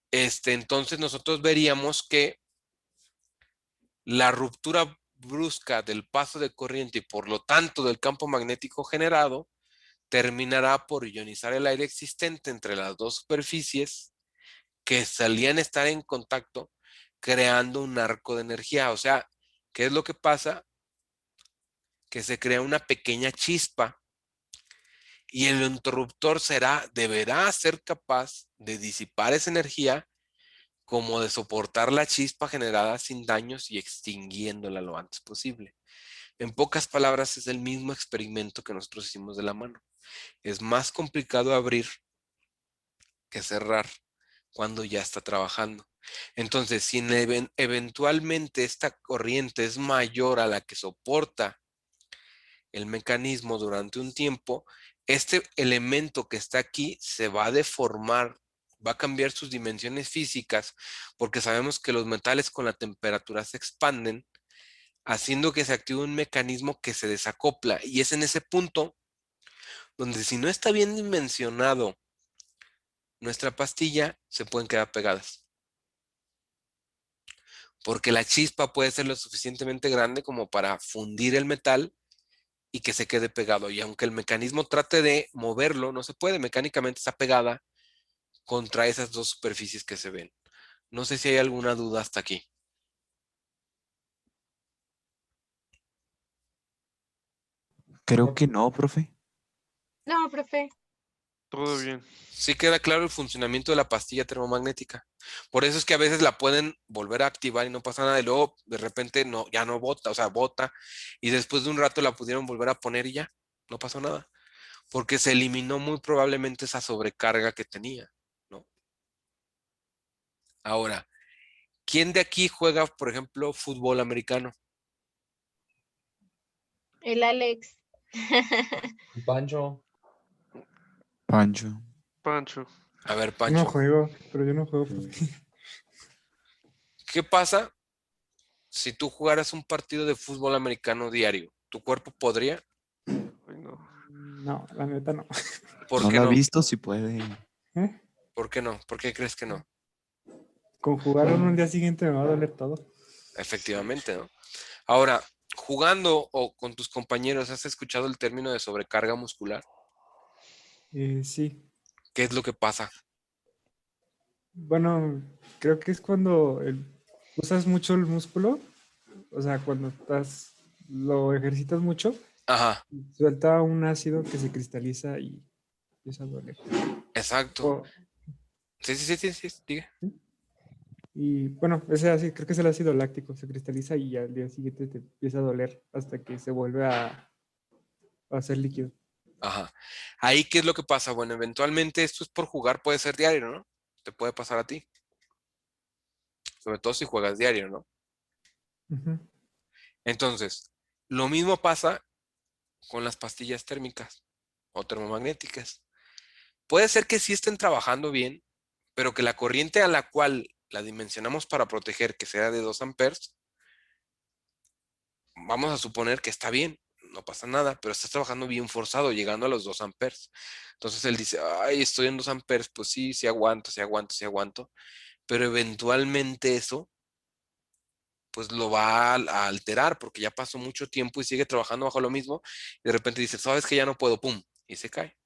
entonces nosotros veríamos que la ruptura brusca del paso de corriente y por lo tanto del campo magnético generado terminará por ionizar el aire existente entre las dos superficies que solían estar en contacto, creando un arco de energía. O sea, ¿qué es lo que pasa? Que se crea una pequeña chispa y el interruptor deberá ser capaz de disipar esa energía como de soportar la chispa generada sin daños y extinguiéndola lo antes posible. En pocas palabras, es el mismo experimento que nosotros hicimos de la mano. Es más complicado abrir que cerrar cuando ya está trabajando. Entonces, si eventualmente esta corriente es mayor a la que soporta el mecanismo durante un tiempo, este elemento que está aquí se va a deformar, va a cambiar sus dimensiones físicas, porque sabemos que los metales con la temperatura se expanden, haciendo que se active un mecanismo que se desacopla. Y es en ese punto donde si no está bien dimensionado nuestra pastilla, se pueden quedar pegadas. Porque la chispa puede ser lo suficientemente grande como para fundir el metal y que se quede pegado. Y aunque el mecanismo trate de moverlo, no se puede. Mecánicamente está pegada contra esas dos superficies que se ven. No sé si hay alguna duda hasta aquí.
Creo que no, profe.
No, profe.
Todo bien.
Sí queda claro el funcionamiento de la pastilla termomagnética. Por eso es que a veces la pueden volver a activar y no pasa nada. Y luego de repente no, ya no bota, o sea, bota. Y después de un rato la pudieron volver a poner y ya, no pasó nada. Porque se eliminó muy probablemente esa sobrecarga que tenía, ¿no? Ahora, ¿quién de aquí juega, por ejemplo, fútbol americano?
El Alex.
Pancho.
Pancho.
Pancho.
A ver,
Yo no
Pancho,
juego, pero yo no juego, profe.
¿qué pasa si tú jugaras un partido de fútbol americano diario? ¿Tu cuerpo podría?
Ay, no.
No, la neta no.
¿Por
No
qué
la ha
no?
visto, si puede.
¿Eh?
¿Por qué no? ¿Por qué crees que no?
Con jugar un día siguiente me va a doler todo.
Efectivamente, ¿no? Ahora, jugando o con tus compañeros, ¿has escuchado el término de sobrecarga muscular?
Sí.
¿Qué es lo que pasa?
Bueno, creo que es cuando usas mucho el músculo, o sea, cuando lo ejercitas mucho,
Ajá,
suelta un ácido que se cristaliza y empieza a doler.
exacto.
O-
Sí, sí, sí, sí, sí, diga.
y bueno, ese ácido, creo que es el ácido láctico, se cristaliza y al día siguiente te empieza a doler hasta que se vuelve a hacer líquido.
Ajá. Ahí, ¿qué es lo que pasa? Bueno, eventualmente esto es por jugar, puede ser diario, ¿no? Te puede pasar a ti. Sobre todo si juegas diario, ¿no?
Ujú.
Entonces, lo mismo pasa con las pastillas térmicas o termomagnéticas. Puede ser que sí estén trabajando bien, pero que la corriente a la cual la dimensionamos para proteger, que sea de 2 amperes, vamos a suponer que está bien, no pasa nada, pero estás trabajando bien forzado, llegando a los 2 amperes. Entonces él dice, ay, estoy en 2 amperes, pues sí, sí aguanto, sí aguanto, sí aguanto, pero eventualmente eso, pues lo va a alterar porque ya pasó mucho tiempo y sigue trabajando bajo lo mismo, y de repente dice, sabes que ya no puedo, pum, y se cae,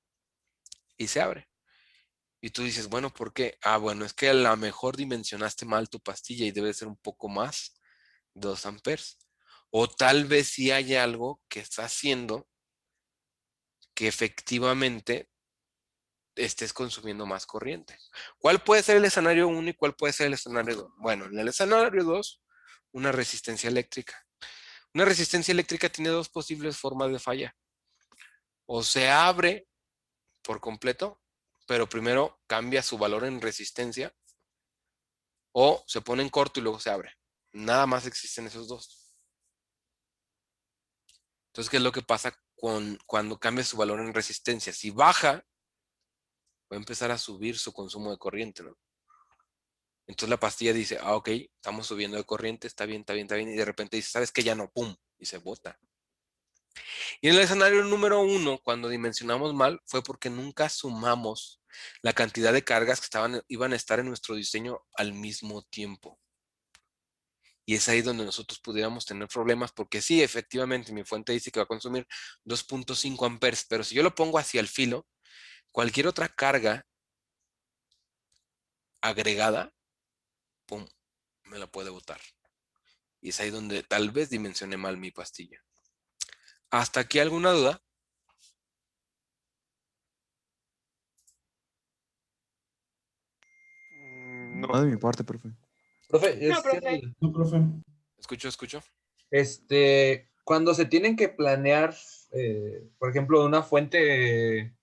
y se abre. Y tú dices, bueno, ¿por qué? Ah, bueno, es que a lo mejor dimensionaste mal tu pastilla y debe ser un poco más, 2 amperes. O tal vez sí hay algo que está haciendo que efectivamente estés consumiendo más corriente. ¿Cuál puede ser el escenario 1 y cuál puede ser el escenario 2? Bueno, en el escenario 2, una resistencia eléctrica. Una resistencia eléctrica tiene dos posibles formas de falla. O se abre por completo, pero primero cambia su valor en resistencia, o se pone en corto y luego se abre. Nada más existen esos dos. Entonces, ¿qué es lo que pasa cuando cambia su valor en resistencia? Si baja, va a empezar a subir su consumo de corriente, ¿no? Entonces la pastilla dice, ah, ok, estamos subiendo de corriente, está bien, está bien, está bien, y de repente dice, ¿sabes qué? Ya no, pum, y se bota. Y en el escenario número 1, cuando dimensionamos mal, fue porque nunca sumamos la cantidad de cargas que iban a estar en nuestro diseño al mismo tiempo. Y es ahí donde nosotros pudiéramos tener problemas, porque sí, efectivamente, mi fuente dice que va a consumir 2.5 amperes, pero si yo lo pongo hacia el filo, cualquier otra carga agregada, pum, me la puede botar. Y es ahí donde tal vez dimensioné mal mi pastilla. ¿Hasta aquí alguna duda?
No.
No de mi parte, profe.
Profe,
No, profe.
No, profe.
Escucho.
Cuando se tienen que planear, por ejemplo, una fuente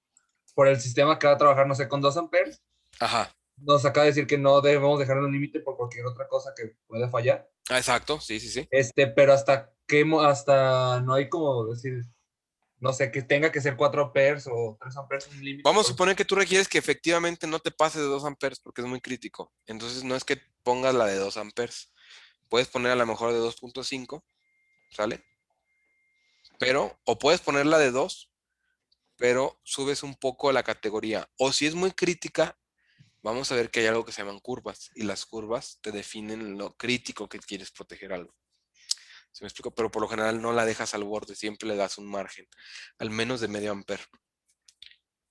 por el sistema que va a trabajar, no sé, con 2 amperes,
Ajá.
nos acaba de decir que no debemos dejar un límite por cualquier otra cosa que pueda fallar.
Ah, exacto, sí, sí, sí.
Pero hasta no hay como decir, no sé, que tenga que ser 4 amperes o 3 amperes un límite.
Vamos a suponer que tú requieres que efectivamente no te pase de 2 amperes porque es muy crítico. Entonces no es que pongas la de 2 amperes. Puedes poner a lo mejor de 2.5, ¿sale? Pero, o puedes poner la de 2, pero subes un poco la categoría. O si es muy crítica, vamos a ver que hay algo que se llaman curvas. Y las curvas te definen lo crítico que quieres proteger algo. ¿Se me explico? Pero por lo general no la dejas al borde, siempre le das un margen, al menos de medio amper,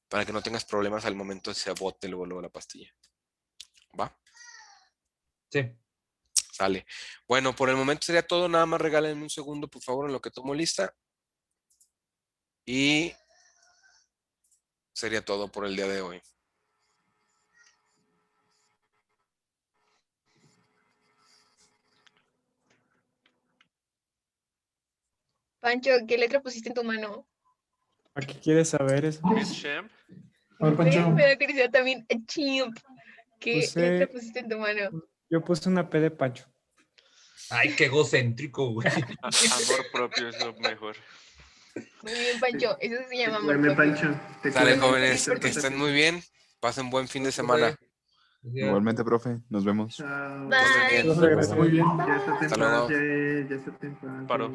para que no tengas problemas al momento de se bote luego la pastilla. ¿Va?
Sí.
Sale. Bueno, por el momento sería todo. Nada más regálenme un segundo, por favor, en lo que tomo lista. Y sería todo por el día de hoy.
Pancho, ¿qué letra pusiste en tu mano?
¿A qué quieres saber eso?
Miss Champ.
A ver, Pancho.
Me da curiosidad también. Chimp. ¿Qué
Puse-
letra pusiste en tu mano?
Yo puse una P de Pancho.
Ay, qué egocéntrico, güey.
Amor propio es lo mejor.
Muy bien, Pancho. Eso se llama amor
Cuídame,
propio.
Pancho. Te
Dale,
cuidas.
jóvenes,
Por
que
ti.
estén muy bien. Pasen buen fin de semana.
Igualmente, profe, nos vemos.
Chao.
Bye.
Bien.
Profe, gracias.
Muy bien.
Ya está
Hasta luego.
temprano. Ya está temprano.
Paro.